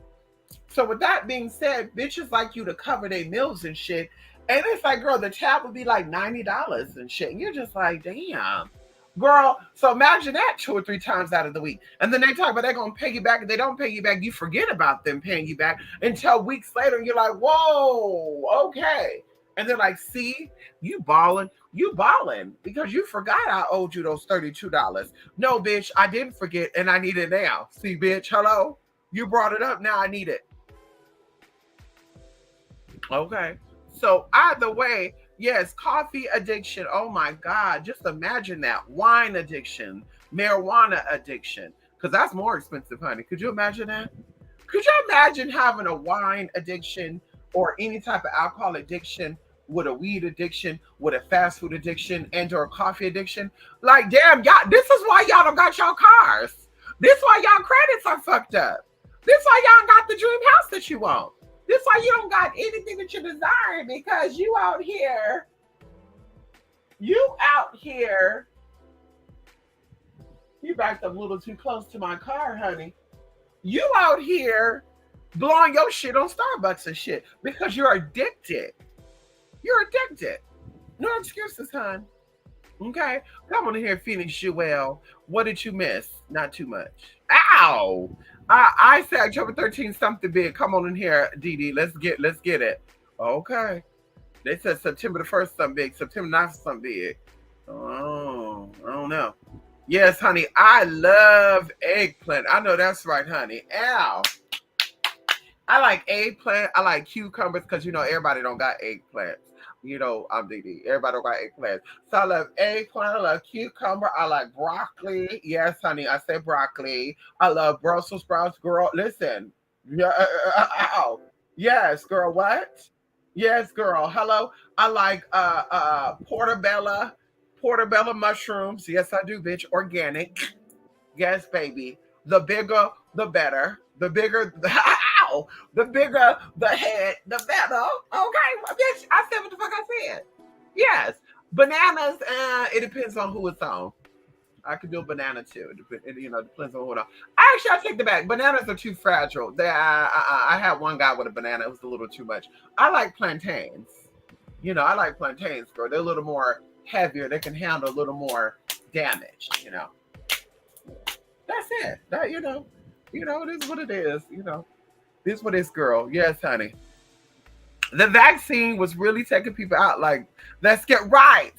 So with that being said, bitches like you to cover their meals and shit. And it's like, girl, the tab would be like $90 and shit. And you're just like, damn. Girl, so imagine that 2 or 3 times out of the week. And then they talk about they're going to pay you back. If they don't pay you back, you forget about them paying you back until weeks later. And you're like, whoa, okay. And they're like, see, you balling because you forgot I owed you those $32. No, bitch, I didn't forget and I need it now. See, bitch, hello? You brought it up, now I need it. Okay. So either way, yes, coffee addiction. Oh my God, just imagine that. Wine addiction, marijuana addiction, because that's more expensive, honey. Could you imagine that? Could you imagine having a wine addiction or any type of alcohol addiction with a weed addiction, with a fast food addiction, and or a coffee addiction? Like, damn, y'all, this is why y'all don't got y'all cars. This is why y'all credits are fucked up. This is why y'all got the dream house that you want. This is why you don't got anything that you desire, because you out here, you backed up a little too close to my car, honey. You out here blowing your shit on Starbucks and shit because you're addicted. You're addicted. No excuses, hon. Okay? Come on in here, Phoenix Jewel. What did you miss? Not too much. Ow! I said October 13th, something big. Come on in here, Dee Dee. Let's get it. Okay. They said September the 1st, something big. September 9th, something big. Oh, I don't know. Yes, honey. I love eggplant. I know that's right, honey. Ow. I like eggplant. I like cucumbers because, everybody don't got eggplants. I'm DD. Everybody don't got eggplant. So I love eggplant. I love cucumber. I like broccoli. Yes, honey. I say broccoli. I love Brussels sprouts. Girl, listen. Yeah, yes, girl. What? Yes, girl. Hello. I like portobello mushrooms. Yes, I do, bitch. Organic. Yes, baby. The bigger, the better. The bigger, the bigger the head, the better. Okay, bitch, I said what the fuck I said. Yes, bananas. It depends on who it's on. I could do a banana too. It depends on who it's on. Actually, I take the back. Bananas are too fragile. I had one guy with a banana. It was a little too much. I like plantains. I like plantains, girl. They're a little more heavier. They can handle a little more damage. That's it. That it is what it is. This is what it is, girl. Yes, honey. The vaccine was really taking people out. Like, let's get right,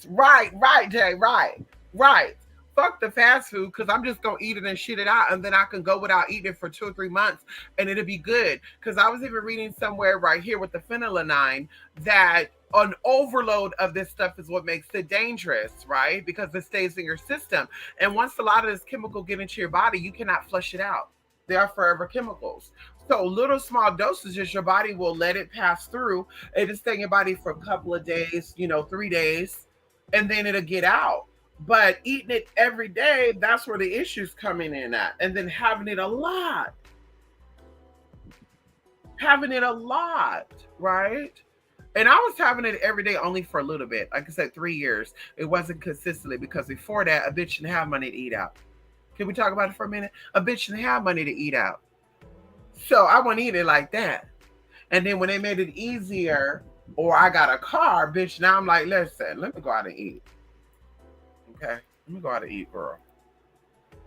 Jay, right. Fuck the fast food, because I'm just gonna eat it and shit it out, and then I can go without eating it for 2 or 3 months, and it'll be good. Because I was even reading somewhere right here with the phenylalanine that an overload of this stuff is what makes it dangerous, right? Because it stays in your system, and once a lot of this chemical get into your body, you cannot flush it out. They are forever chemicals. So little small dosages, your body will let it pass through. It'll stay in your body for a couple of days, 3 days, and then it'll get out. But eating it every day, that's where the issues coming in at. And then having it a lot, right? And I was having it every day only for a little bit. Like I said, 3 years. It wasn't consistently because before that, a bitch didn't have money to eat out. Can we talk about it for a minute? A bitch didn't have money to eat out. So I wouldn't eat it like that. And then when they made it easier, or I got a car, bitch, now I'm like, listen, let me go out and eat. Okay? Let me go out and eat, girl.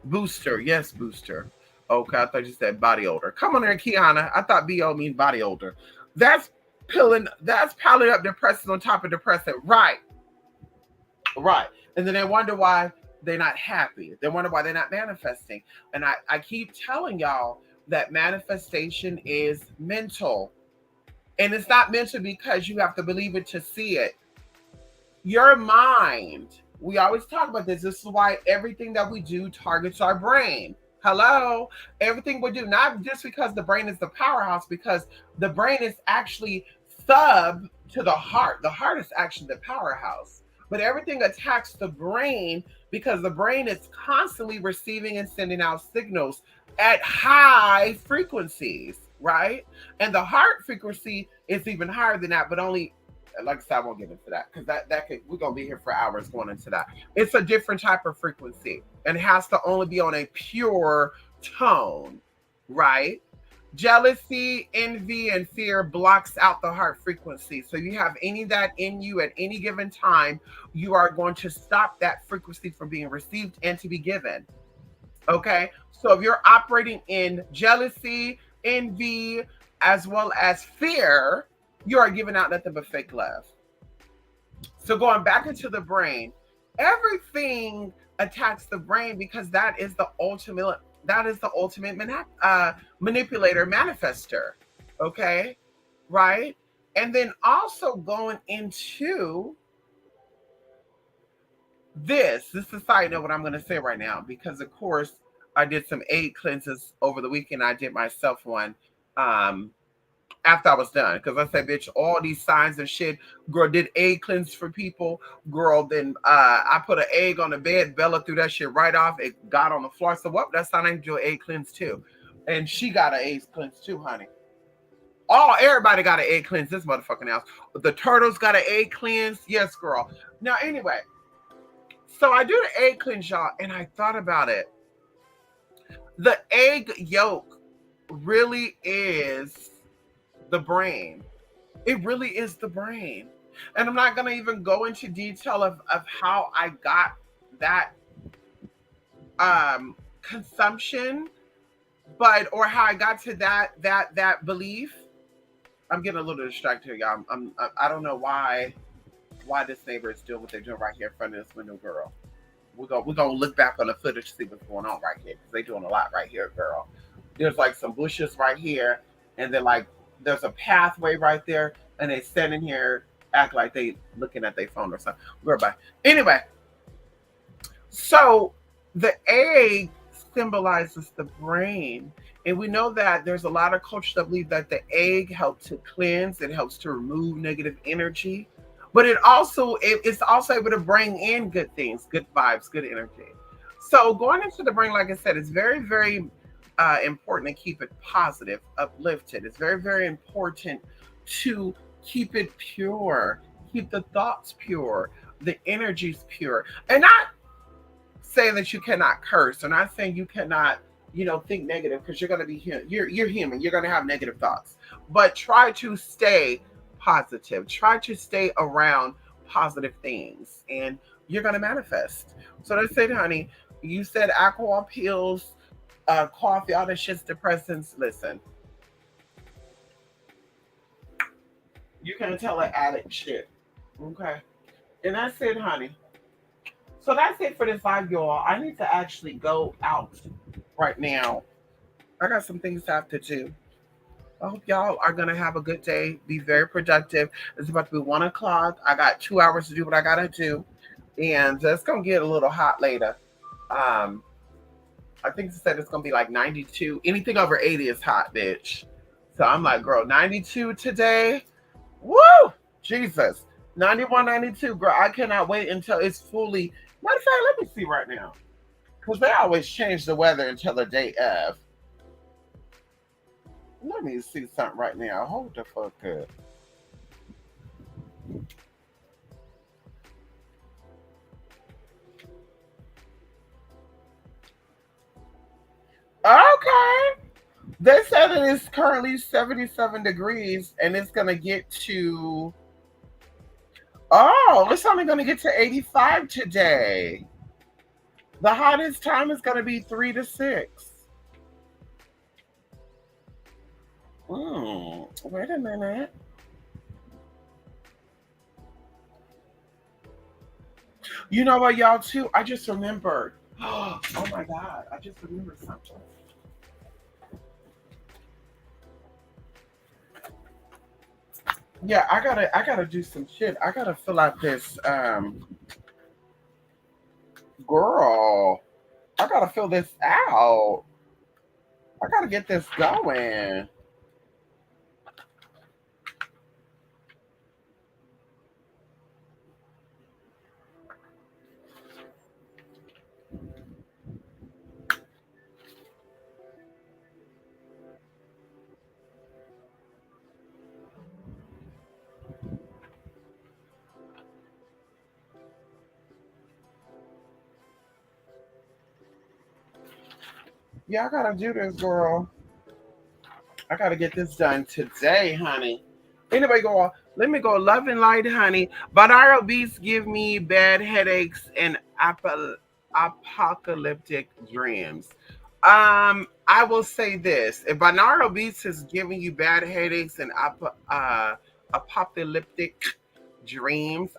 Booster, yes, booster. Okay, I thought you said body odor. Come on there, Kiana. I thought BO means body odor. That's that's piling up depressants on top of depressant. Right. Right. And then they wonder why they're not happy. They wonder why they're not manifesting. And I keep telling y'all that manifestation is mental. And it's not mental because you have to believe it to see it. Your mind, we always talk about this. This is why everything that we do targets our brain. Hello? Everything we do, not just because the brain is the powerhouse, because the brain is actually sub to the heart. The heart is actually the powerhouse. But everything attacks the brain because the brain is constantly receiving and sending out signals at high frequencies, right? And the heart frequency is even higher than that, but only, like I said, I won't get into that because that could, we're gonna be here for hours going into that. It's a different type of frequency and it has to only be on a pure tone, right? Jealousy, envy, and fear blocks out the heart frequency. So you have any of that in you at any given time, you are going to stop that frequency from being received and to be given. Okay. So if you're operating in jealousy, envy, as well as fear, you are giving out nothing but fake love. So going back into the brain, everything attacks the brain because that is the ultimate manipulator, manifester. Okay, right? And then also going into this is a side note what I'm going to say right now because of course I did some egg cleanses over the weekend. I did myself one after I was done because I said, bitch, all these signs and shit. Girl, did egg cleanse for people. Girl, then I put an egg on the bed. Bella threw that shit right off. It got on the floor. So what? That's not I do an egg cleanse too. And she got an egg cleanse too, honey. Everybody got an egg cleanse this motherfucking house. The turtles got an egg cleanse. Yes, girl. Now, anyway, so I do the egg cleanse, y'all, and I thought about it. The egg yolk really is the brain. It really is the brain. And I'm not going to even go into detail of how I got that consumption, but or how I got to that belief. I'm getting a little distracted here, y'all. I don't know why this neighbor is doing what they're doing right here in front of this window, girl. We're gonna look back on the footage to see what's going on right here because they're doing a lot right here, girl. There's like some bushes right here, and then like there's a pathway right there, and they standing here act like they looking at their phone or something. Girl, bye. Anyway, so the egg symbolizes the brain. And we know that there's a lot of cultures that believe that the egg helps to cleanse, it helps to remove negative energy, but it's also able to bring in good things, good vibes, good energy. So going into the brain, like I said, it's very, very important to keep it positive, uplifted. It's very, very important to keep it pure, keep the thoughts pure, the energies pure, and not saying that you cannot curse, or not saying you cannot, think negative because you're going to be human. You're human. You're going to have negative thoughts, but try to stay positive. Try to stay around positive things, and you're going to manifest. So that's it, honey. You said alcohol, pills, coffee, all that shit's depressants. Listen, you can't tell an addict shit. Okay, and that's it, honey. So that's it for this live, y'all. I need to actually go out right now. I got some things I have to do. I hope y'all are gonna have a good day. Be very productive. It's about to be 1 o'clock. I got 2 hours to do what I gotta do, and it's gonna get a little hot later. Um, I think they said it's gonna be like 92. Anything over 80 is hot, bitch. So I'm like, girl, 92 today. Woo! Jesus. 91, 92, girl. I cannot wait until it's fully Matter of fact, let me see right now. Because they always change the weather until the day of. Let me see something right now. Hold the fuck up. Okay. They said it is currently 77 degrees and it's going to get to, oh, it's only going to get to 85 today. The hottest time is going to be 3 to 6. Wait a minute. You know what, y'all, too? I just remembered. Oh my God. I just remembered something. Yeah, I gotta do some shit. I gotta fill out this girl. I gotta fill this out. I gotta get this going. Yeah, I gotta do this, girl. I gotta get this done today, honey. Anyway, go. Let me go. Love and light, honey. Binaural beats give me bad headaches and apocalyptic dreams. I will say this: if binaural beats is giving you bad headaches and apocalyptic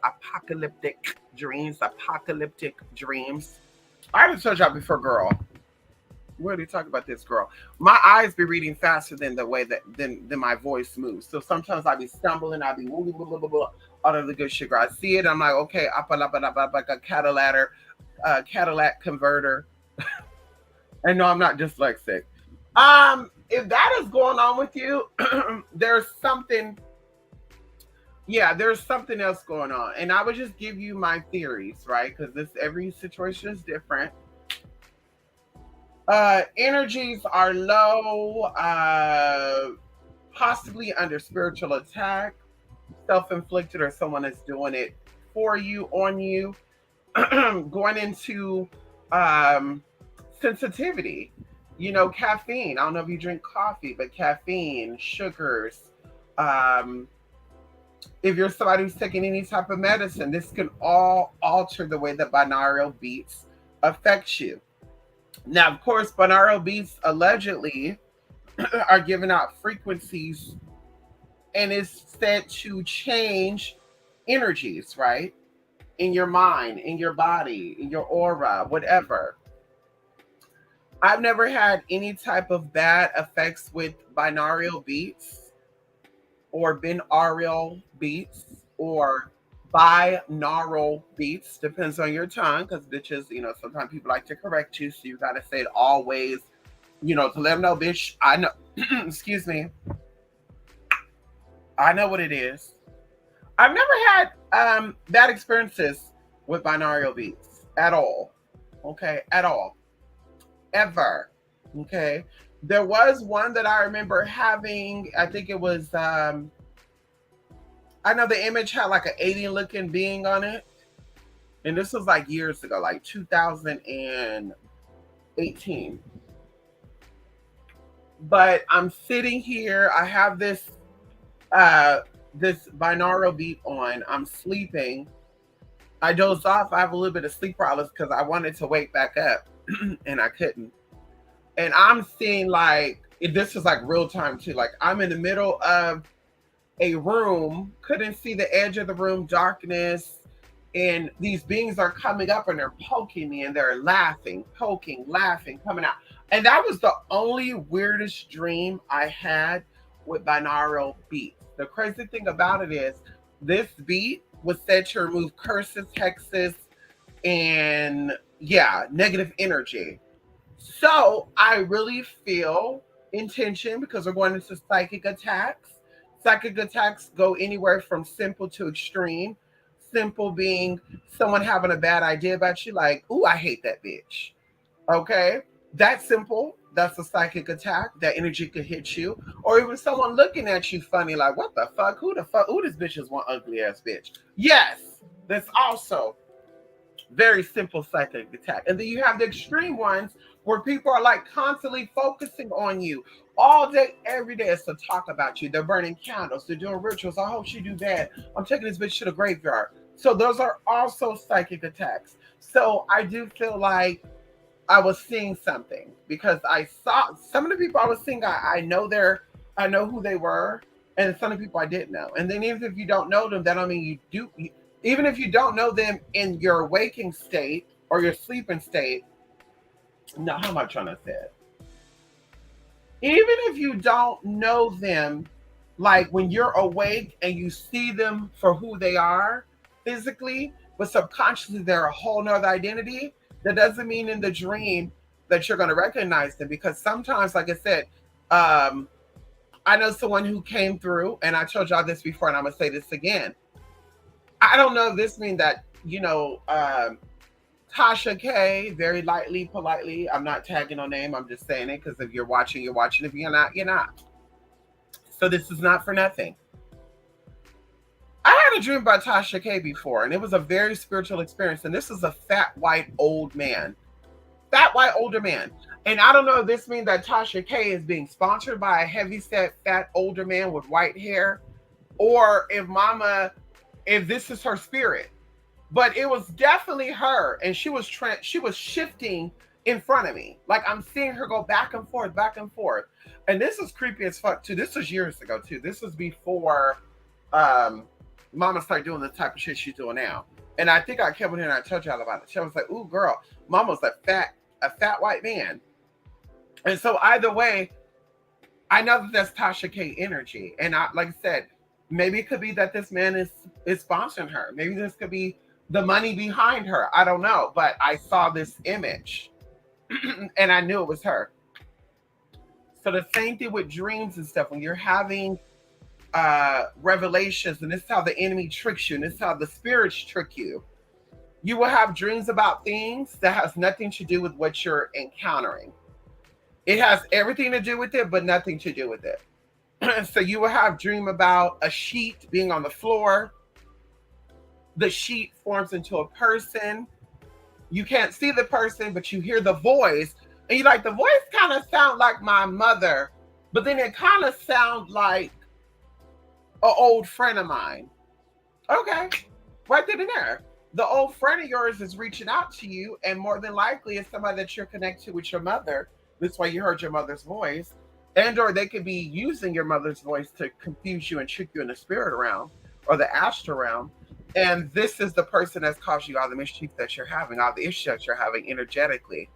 apocalyptic dreams. I haven't told y'all before, girl. We already talked about this, girl. My eyes be reading faster than the way that than my voice moves. So sometimes I be stumbling, I be woo, blah, blah, blah, blah, all of the good shit. Girl. I see it, I'm like, okay, like a Cadillac converter. And no, I'm not dyslexic. If that is going on with you, there's something. Yeah, there's something else going on, and I would just give you my theories, right? Because this every situation is different. Energies are low, possibly under spiritual attack, self-inflicted, or someone is doing it for you, on you. Going into um, sensitivity. You know, caffeine. I don't know if you drink coffee, but caffeine, sugars. Um, if you're somebody who's taking any type of medicine, this can all alter the way that binaural beats affect you. Now, of course, binaural beats allegedly are giving out frequencies and is said to change energies, right? In your mind, in your body, in your aura, whatever. I've never had any type of bad effects with binaural beats or binaural beats or binaural beats. Depends on your tongue because bitches, sometimes people like to correct you. So you got to say it always, to let them know, bitch, I know, excuse me, I know what it is. I've never had bad experiences with binaural beats at all. Okay, at all. Ever. Okay. There was one that I remember having, I think it was I know the image had like an alien looking being on it. And this was like years ago, like 2018. But I'm sitting here, I have uh this binaural beat on, I'm sleeping. I dozed off, I have a little bit of sleep paralysis because I wanted to wake back up and I couldn't. And I'm seeing like this is like real time too. Like I'm in the middle of a room, couldn't see the edge of the room, darkness, and these beings are coming up and they're poking me and they're laughing, poking, laughing, coming out. And that was the only weirdest dream I had with binaural beats. The crazy thing about it is this beat was said to remove curses, hexes, and yeah, negative energy. So I really feel intention because we're going into psychic attacks. Psychic attacks go anywhere from simple to extreme. simple being someone having a bad idea about you, like, ooh, I hate that bitch. Okay. That's simple. That's a psychic attack. That energy could hit you. Or even someone looking at you funny, like, what the fuck? Who the fuck? Ooh, this bitch is one ugly ass bitch. Yes. That's also very simple psychic attack. And then you have the extreme ones where people are like constantly focusing on you all day, every day is to talk about you. They're burning candles, they're doing rituals. I hope she do bad. I'm taking this bitch to the graveyard. So those are also psychic attacks. So I do feel like I was seeing something because I saw some of the people I was seeing. I know who they were, and some of the people I didn't know. And then even if you don't know them, that don't mean you do. Even if you don't know them in your waking state or your sleeping state, no, how am I trying to say it? Even if you don't know them, like when you're awake and you see them for who they are physically, but subconsciously they're a whole nother identity, that doesn't mean in the dream that you're going to recognize them. Because sometimes, like I said, um, I know someone who came through, and I told y'all this before, and I'm going to say this again. I don't know if this means that, Tasha K, very lightly, politely. I'm not tagging no name. I'm just saying it because if you're watching, you're watching. If you're not, you're not. So this is not for nothing. I had a dream about Tasha K before, and it was a very spiritual experience. And this is a fat, white, old man. Fat, white, older man. And I don't know if this means that Tasha K is being sponsored by a heavyset, fat, older man with white hair, or if this is her spirit. But it was definitely her, and she was shifting in front of me. Like I'm seeing her go back and forth, back and forth. And this is creepy as fuck too. This was years ago too. This was before Mama started doing the type of shit she's doing now. And I think I came in here and I told y'all about it. She was like, "Ooh, girl, Mama's a fat white man." And so either way, I know that that's Tasha K energy. And I, like I said, maybe it could be that this man is sponsoring her. Maybe this could be the money behind her. I don't know. But I saw this image and I knew it was her. So the same thing with dreams and stuff. When you're having revelations, and this is how the enemy tricks you, and this is how the spirits trick you. You will have dreams about things that has nothing to do with what you're encountering. It has everything to do with it, but nothing to do with it. So you will have dream about a sheet being on the floor. The sheet forms into a person. You can't see the person, but you hear the voice. And you're like, the voice kind of sounds like my mother, but then it kind of sounds like an old friend of mine. Okay, right then and there. The old friend of yours is reaching out to you, and more than likely it's somebody that you're connected with your mother. That's why you heard your mother's voice. And or they could be using your mother's voice to confuse you and trick you in the spirit realm or the astral realm. And this is the person that's caused you all the mischief that you're having, all the issues that you're having energetically.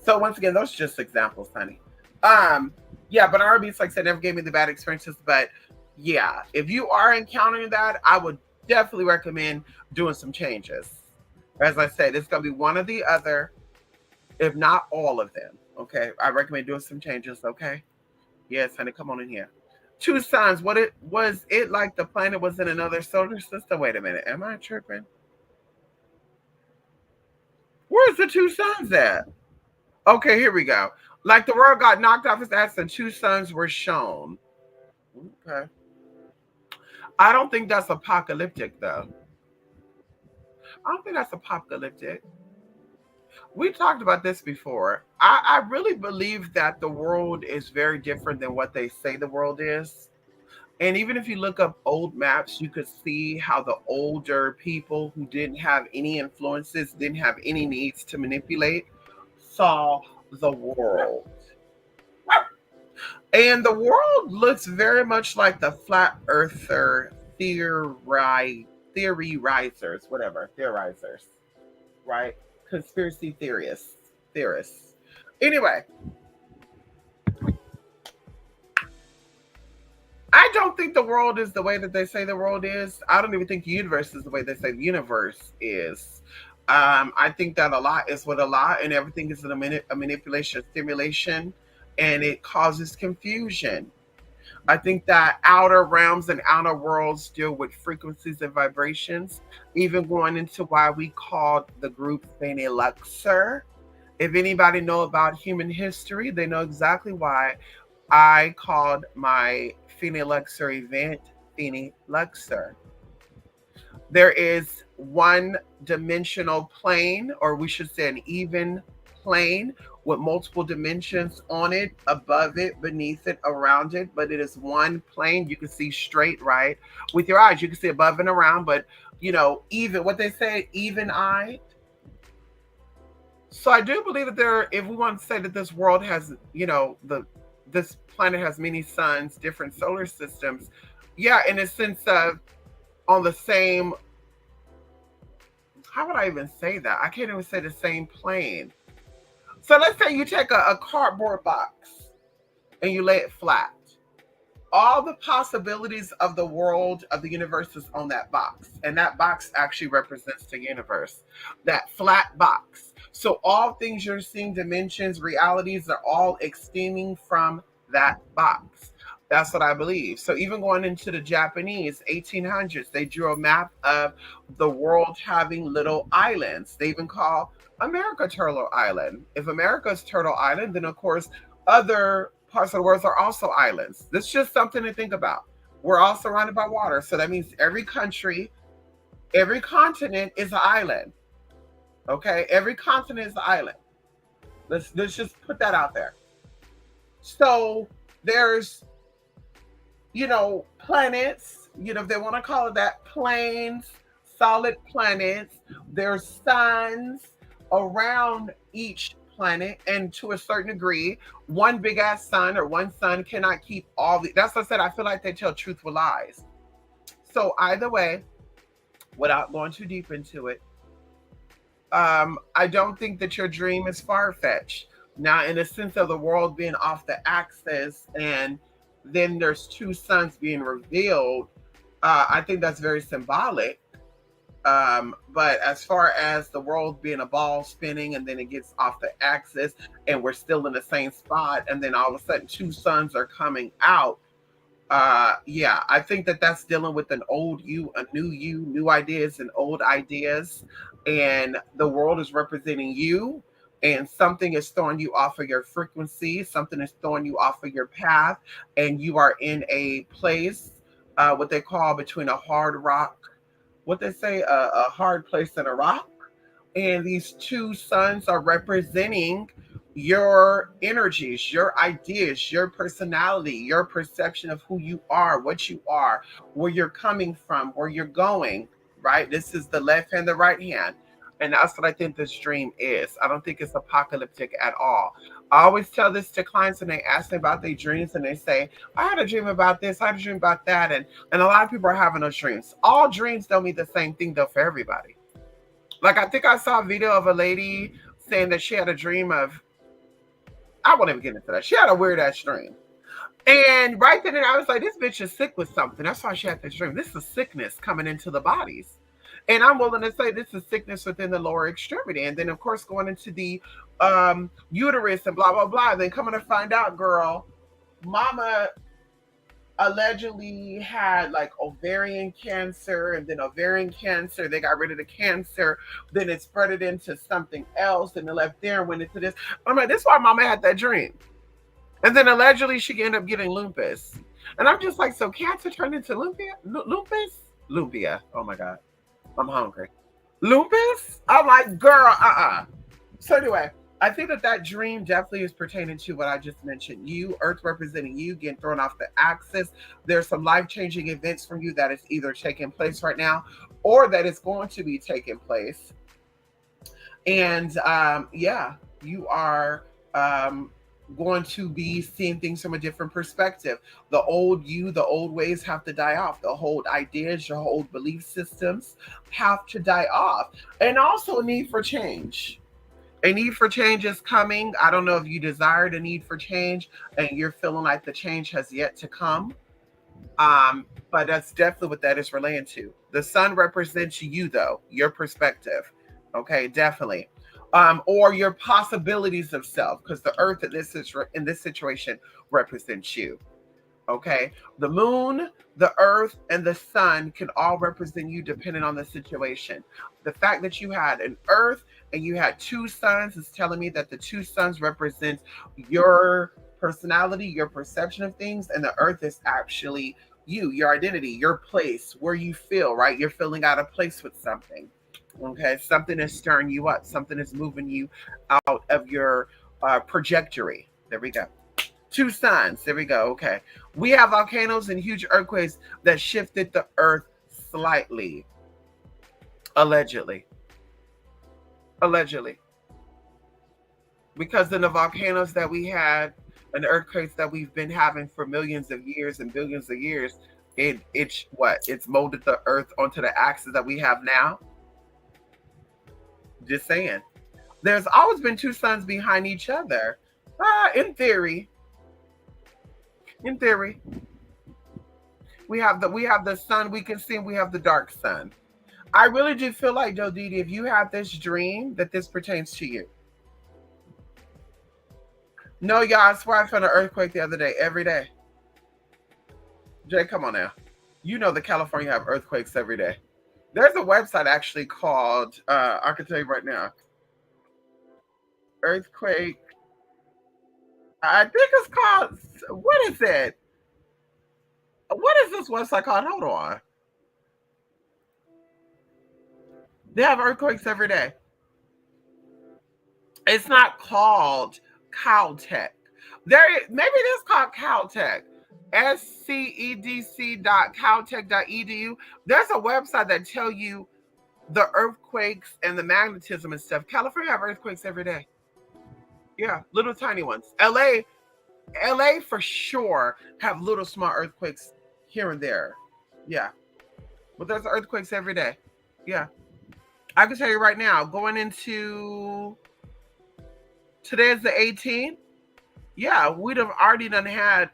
So once again, those are just examples, honey. Yeah, but RB's like I said, never gave me the bad experiences. But yeah, if you are encountering that, I would definitely recommend doing some changes. As I said, it's gonna be one or the other, if not all of them. Okay. I recommend doing some changes, okay? Yes, honey, come on in here. Two suns. What it was it like the planet was in another solar system? Wait a minute. Am I tripping? Where's the two suns at? Okay, here we go. Like the world got knocked off its ass and two suns were shown. Okay. I don't think that's apocalyptic though. I don't think that's apocalyptic. We talked about this before. I really believe that the world is very different than what they say the world is. And even if you look up old maps, you could see how the older people who didn't have any influences, didn't have any needs to manipulate, saw the world. And the world looks very much like the flat earther theorizers, whatever, theorizers, right? Conspiracy theorists. Anyway, I don't think the world is the way that they say the world is. I don't even think the universe is the way they say the universe is. I think that a lot is what a lot, and everything is a manipulation, stimulation, and it causes confusion. I think that outer realms and outer worlds deal with frequencies and vibrations, even going into why we called the group Fanny Luxor. If anybody know about human history, they know exactly why I called my Fanny Luxor event Fanny Luxor. There is one dimensional plane, or we should say an even plane with multiple dimensions on it, above it, beneath it, around it, but it is one plane. You can see straight, right? With your eyes, you can see above and around, but even what they say, even eye. So I do believe that if we want to say that this world has, this planet has many suns, different solar systems, yeah, in a sense of on the same, how would I even say that? I can't even say the same plane. So let's say you take a cardboard box and you lay it flat. All the possibilities of the world, of the universe, is on that box. And that box actually represents the universe, that flat box. So all things you're seeing, dimensions, realities, are all extending from that box. That's what I believe. So even going into the Japanese 1800s, they drew a map of the world having little islands. They even call America Turtle Island. If America is Turtle Island, then of course other parts of the world are also islands. This is just something to think about. We're all surrounded by water. So that means every country, every continent is an island. Okay? Every continent is an island. Let's just put that out there. So there's, planets, if they want to call it that, planes, solid planets. There's suns around each planet, and to a certain degree, one big ass sun or one sun cannot keep all the. That's what I said. I feel like they tell truth with lies. So either way, without going too deep into it, I don't think that your dream is far fetched. Now, in the sense of the world being off the axis, and then there's two suns being revealed, I think that's very symbolic. But as far as the world being a ball spinning and then it gets off the axis and we're still in the same spot, and then all of a sudden two suns are coming out. Yeah, I think that that's dealing with an old you, new ideas and old ideas, and the world is representing you, and something is throwing you off of your frequency, something is throwing you off of your path, and you are in a place, what they call between a hard rock, what they say, a hard place and a rock, and these two suns are representing your energies, your ideas, your personality, your perception of who you are, what you are, where you're coming from, where you're going, right? This is the left hand, the right hand. And that's what I think this dream is. I don't think it's apocalyptic at all. I always tell this to clients and they ask me about their dreams and they say, I had a dream about this, I had a dream about that. And a lot of people are having those dreams. All dreams don't mean the same thing though for everybody. Like I think I saw a video of a lady saying that she had a dream of, I won't even get into that. She had a weird ass dream. And right then and I was like, this bitch is sick with something. That's why she had this dream. This is sickness coming into the bodies. And I'm willing to say this is sickness within the lower extremity. And then of course going into the uterus and blah blah blah. Then coming to find out, girl, mama allegedly had like ovarian cancer, and then ovarian cancer, they got rid of the cancer, then it spread it into something else, and it left there and went into this. I'm like, this is why mama had that dream. And then allegedly she ended up getting lupus. And I'm just like, so cancer turned into lupus? Lumpia. Oh my God. I'm hungry. Lupus? I'm like, girl, So anyway, I think that dream definitely is pertaining to what I just mentioned. You, Earth representing you, getting thrown off the axis. There's some life-changing events from you that is either taking place right now or that is going to be taking place. And yeah, you are going to be seeing things from a different perspective. The old you, the old ways have to die off. The old ideas, your old belief systems have to die off. And also a need for change. A need for change is coming. I don't know if you desire the need for change and you're feeling like the change has yet to come. But that's definitely what that is relating to. The sun represents you, though, your perspective. Okay, definitely. Or your possibilities of self, because the earth in this situation represents you. Okay. The moon, the earth, and the sun can all represent you depending on the situation. The fact that you had an earth and you had two suns is telling me that the two suns represent your personality, your perception of things, and the earth is actually you, your identity, your place, where you feel, right? You're feeling out of place with something. Okay. Something is stirring you up, something is moving you out of your trajectory. There we go. Two suns. There we go. Okay. We have volcanoes and huge earthquakes that shifted the earth slightly. Allegedly. Allegedly. Because in the volcanoes that we had and the earthquakes that we've been having for millions of years and billions of years, it's molded the earth onto the axis that we have now. Just saying. There's always been two suns behind each other. In theory. In theory. We have the sun we can see, and we have the dark sun. I really do feel like, Joe Didi, if you have this dream, that this pertains to you. No, y'all, I swear I felt an earthquake the other day, every day. Jay, come on now. You know that California have earthquakes every day. There's a website actually called, I can tell you right now, earthquake. I think it's called, what is it? What is this website called? Hold on. They have earthquakes every day. It's not called Caltech. Maybe it is called Caltech. scedc.caltech.edu. There's a website that tell you the earthquakes and the magnetism and stuff. California have earthquakes every day. Yeah, little tiny ones. LA for sure have little small earthquakes here and there. Yeah. But there's earthquakes every day. Yeah. I can tell you right now, going into today is the 18th. Yeah, we'd have already done had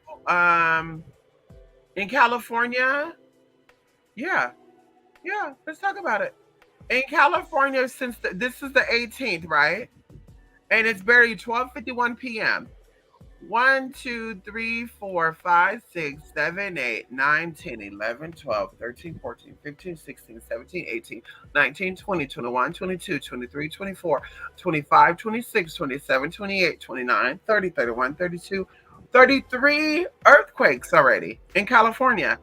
in California. Yeah, yeah. Let's talk about it. In California, since this is the 18th, right? And it's barely 12:51 p.m. 1, 2, 3, 4, 5, 6, 7, 8, 9, 10, 11, 12, 13, 14, 15, 16, 17, 18, 19, 20, 21, 22, 23, 24, 25, 26, 27, 28, 29, 30, 31, 32, 33 earthquakes already in California.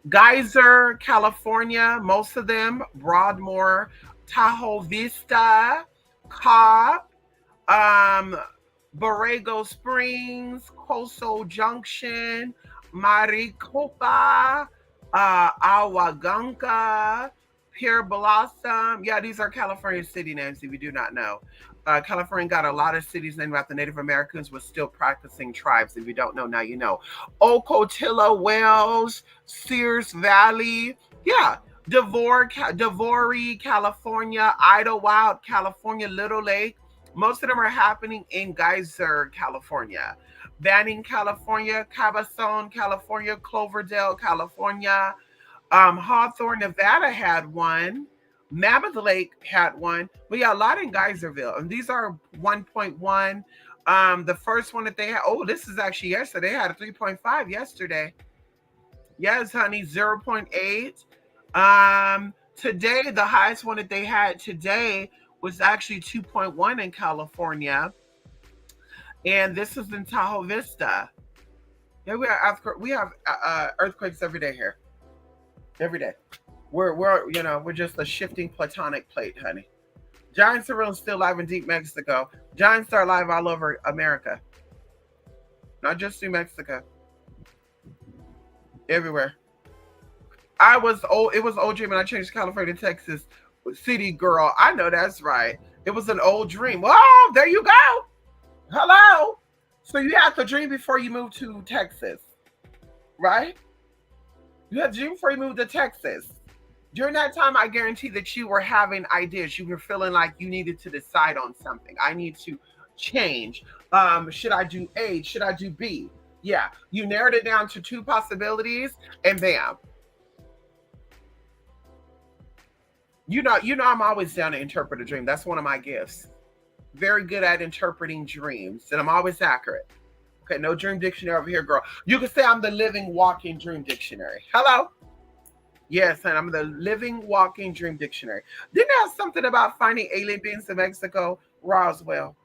Geyser, California, most of them, Broadmoor, Tahoe Vista, Cobb, um, Borrego Springs, Coastal Junction, Maricopa, Awaganca, Pure Blossom. Yeah, these are California city names if you do not know. California got a lot of cities named after Native Americans with still practicing tribes. If you don't know, now you know. Ocotilla Wells, Sears Valley. Yeah. Devore, California, Idlewild, California, Little Lake. Most of them are happening in Geyser, California. Banning, California, Cabazon, California, Cloverdale, California. Hawthorne, Nevada had one. Mammoth Lake had one. But yeah, a lot in Geyserville. And these are 1.1. The first one that they had, oh, this is actually yesterday. They had a 3.5 yesterday. Yes, honey, 0.8. Today, the highest one that they had today was actually 2.1 in California. And this is in Tahoe Vista. Yeah, we have earthquakes every day here. Every day. We're just a shifting platonic plate, honey. Giants are still live in deep Mexico. Giants are live all over America. Not just New Mexico. Everywhere. It was old dream and I changed California to Texas city girl. I know that's right. It was an old dream. Oh, there you go. Hello. So you had to dream before you moved to Texas, right? You had to dream before you moved to Texas. During that time, I guarantee that you were having ideas. You were feeling like you needed to decide on something. I need to change. Should I do A? Should I do B? Yeah. You narrowed it down to two possibilities and bam. I'm always down to interpret a dream. That's one of my gifts. Very good at interpreting dreams, and I'm always accurate. Okay, no dream dictionary over here, girl. You can say I'm the living, walking dream dictionary. Hello? Yes, and I'm the living, walking dream dictionary. Didn't I have something about finding alien beings in Mexico? Roswell.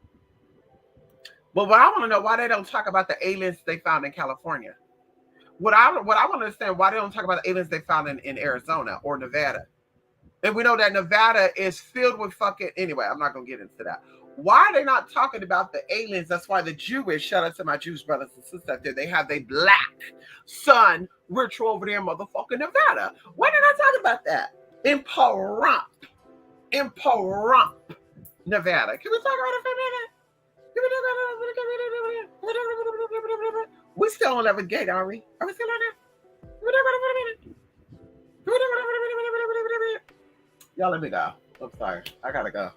But what I want to know why they don't talk about the aliens they found in California. What I want to understand why they don't talk about the aliens they found in Arizona or Nevada. And we know that Nevada is filled with fucking anyway, I'm not gonna get into that. Why are they not talking about the aliens? That's why the Jewish, shout out to my Jewish brothers and sisters out there, they have a black sun ritual over there in motherfucking Nevada. Why are they not talking about that? In Pahrump, Nevada. Can we talk about it for a minute? We still on 11th gate, are we? Are we still on that? Y'all let me go. I'm sorry. I gotta go.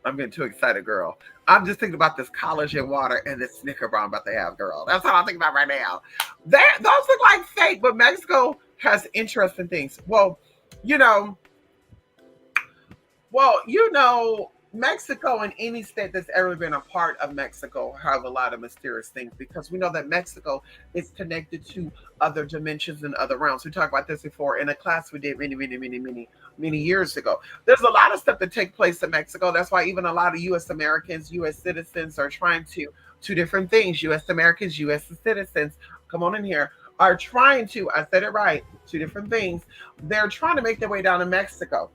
I'm getting too excited, girl. I'm just thinking about this collagen water and this Snicker bar I'm about to have, girl. That's all I'm thinking about right now. Those look like fake, but Mexico has interesting things. You know, Mexico and any state that's ever been a part of Mexico have a lot of mysterious things because we know that Mexico is connected to other dimensions and other realms. We talked about this before in a class we did many years ago. There's a lot of stuff that take place in Mexico. That's why even a lot of U.S. Americans, U.S. citizens are trying to two different things. U.S. Americans, U.S. citizens, come on in here, are trying to, I said it right, two different things. They're trying to make their way down to Mexico.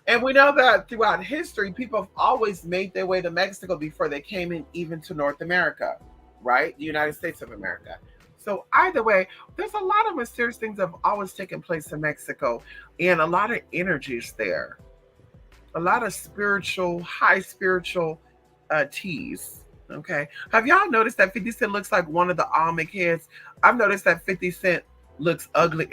And we know that throughout history, people have always made their way to Mexico before they came in, even to North America, right? The United States of America. So either way, there's a lot of mysterious things that have always taken place in Mexico and a lot of energies there. A lot of spiritual, high spiritual teas. Okay. Have y'all noticed that 50 Cent looks like one of the Olmec heads? I've noticed that 50 Cent looks ugly.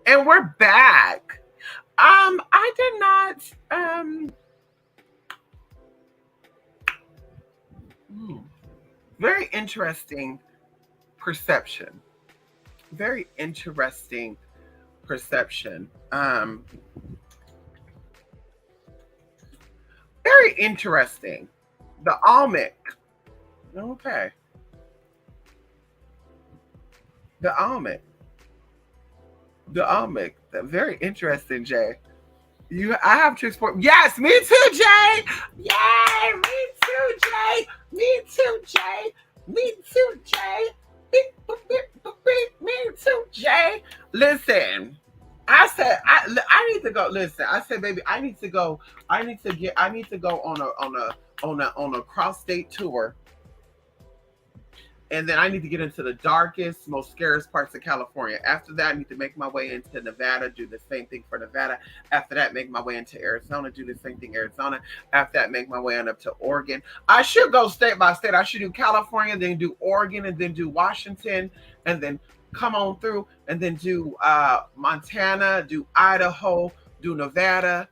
And we're back. I did not hmm, very interesting perception. Very interesting perception. Very interesting. The Olmec. Okay. The Olmec. The Olmec. Very interesting, Jay. I have to explore. Yes, me too, Jay. Yay, me too, Jay. Me too, Jay. Me too, Jay. Beep, boop, beep, boop, beep. Me too, Jay. Listen, I said I need to go. Listen, I said, baby, I need to go. I need to go on a cross state tour, and then I need to get into the darkest, most scariest parts of California. After that, I need to make my way into Nevada, do the same thing for Nevada. After that, make my way into Arizona, do the same thing Arizona. After that, make my way on up to Oregon. I should go state by state. I should do California, then do Oregon, and then do Washington, and then come on through, and then do Montana, do Idaho, do Nevada.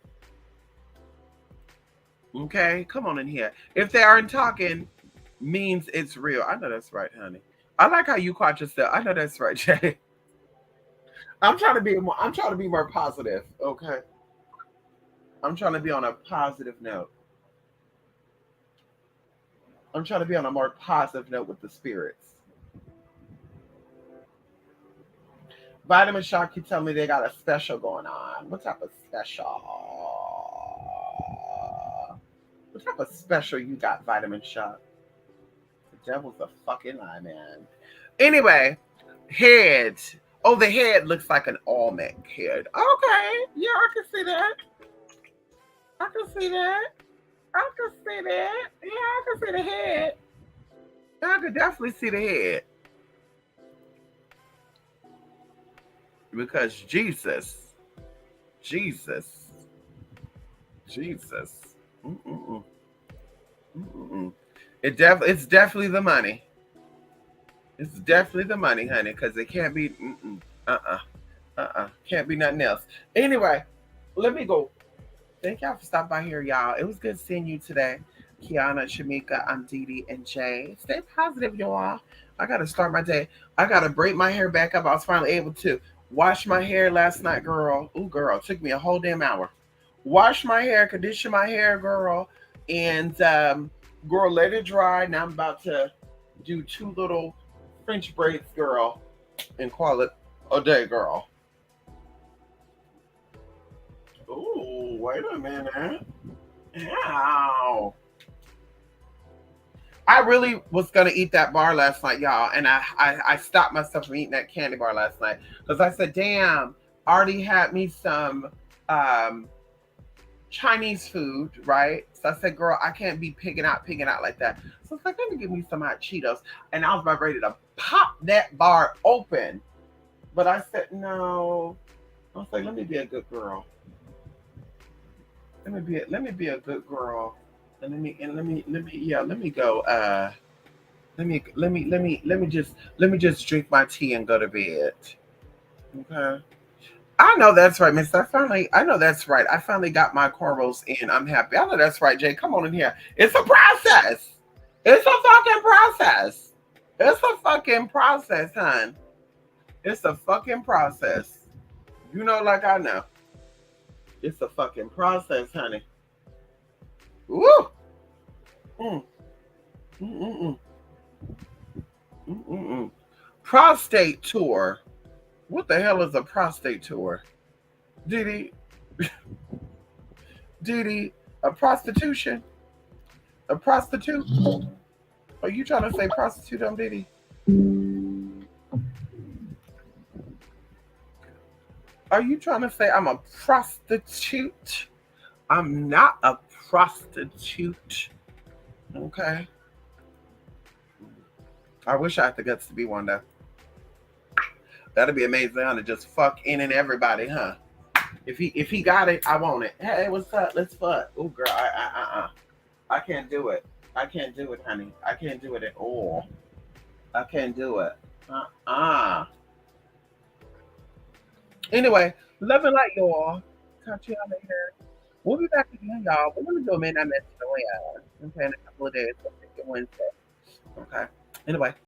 Okay, come on in here. If they aren't talking, means it's real. I know that's right, honey. I like how you caught yourself. I know that's right, Jay. I'm trying to be more positive. Okay. I'm trying to be on a positive note. I'm trying to be on a more positive note with the spirits. Vitamin Shock keep telling me they got a special going on. What type of special? What type of special you got, Vitamin Shock? The devil's a fucking lie, man. Anyway, head. Oh, the head looks like an Olmec head. Okay. Yeah, I can see that. I can see that. I can see that. Yeah, I can see the head. I could definitely see the head. Because Jesus, Jesus. Mm-mm-mm. Mm-mm-mm. It's definitely the money. It's definitely the money, honey, because it can't be. Uh-uh. Can't be nothing else. Anyway, let me go. Thank y'all for stopping by here, y'all. It was good seeing you today. Kiana, Shamika, I'm Dee Dee, and Jay. Stay positive, y'all. I got to start my day. I got to braid my hair back up. I was finally able to wash my hair last night, girl. Ooh, girl. It took me a whole damn hour. Wash my hair, condition my hair, girl. And, girl, let it dry. Now I'm about to do two little French braids, girl, and call it a day, girl. Ooh, wait a minute. Ow. I really was gonna eat that bar last night, y'all, and I stopped myself from eating that candy bar last night because I said, "Damn, I already had me some um, Chinese food, right?" So I said, "Girl, I can't be picking out like that." So it's like, "Let me give me some hot Cheetos," and I was about ready to pop that bar open, but I said, "No." I was like, "Let me be a good girl. Let me be a good girl, and let me go. Let me just drink my tea and go to bed." Okay. I know that's right, Miss. I know that's right. I finally got my cornrows in. I'm happy. I know that's right, Jay. Come on in here. It's a process. It's a fucking process. It's a fucking process, hon. It's a fucking process. You know, like I know. It's a fucking process, honey. Woo! Mm, mm, mm, mm, mm, mm, mm. Prostate tour. What the hell is a prostate tour? Diddy, Diddy, a prostitution? A prostitute? Are you trying to say prostitute on Diddy? Are you trying to say I'm a prostitute? I'm not a prostitute. Okay. I wish I had the guts to be one though. That'd be amazing, huh? To just fuck in and everybody, huh? If he got it, I want it. Hey, what's up? Let's fuck. Oh, girl, I can't do it. I can't do it, honey. I can't do it at all. I can't do it. Uh. Anyway, love and light, y'all. Talk to y'all later. We'll be back again, y'all. We're gonna do a midnight message on y'all. Okay, in a couple of days. We'll take it Wednesday. Okay. Anyway.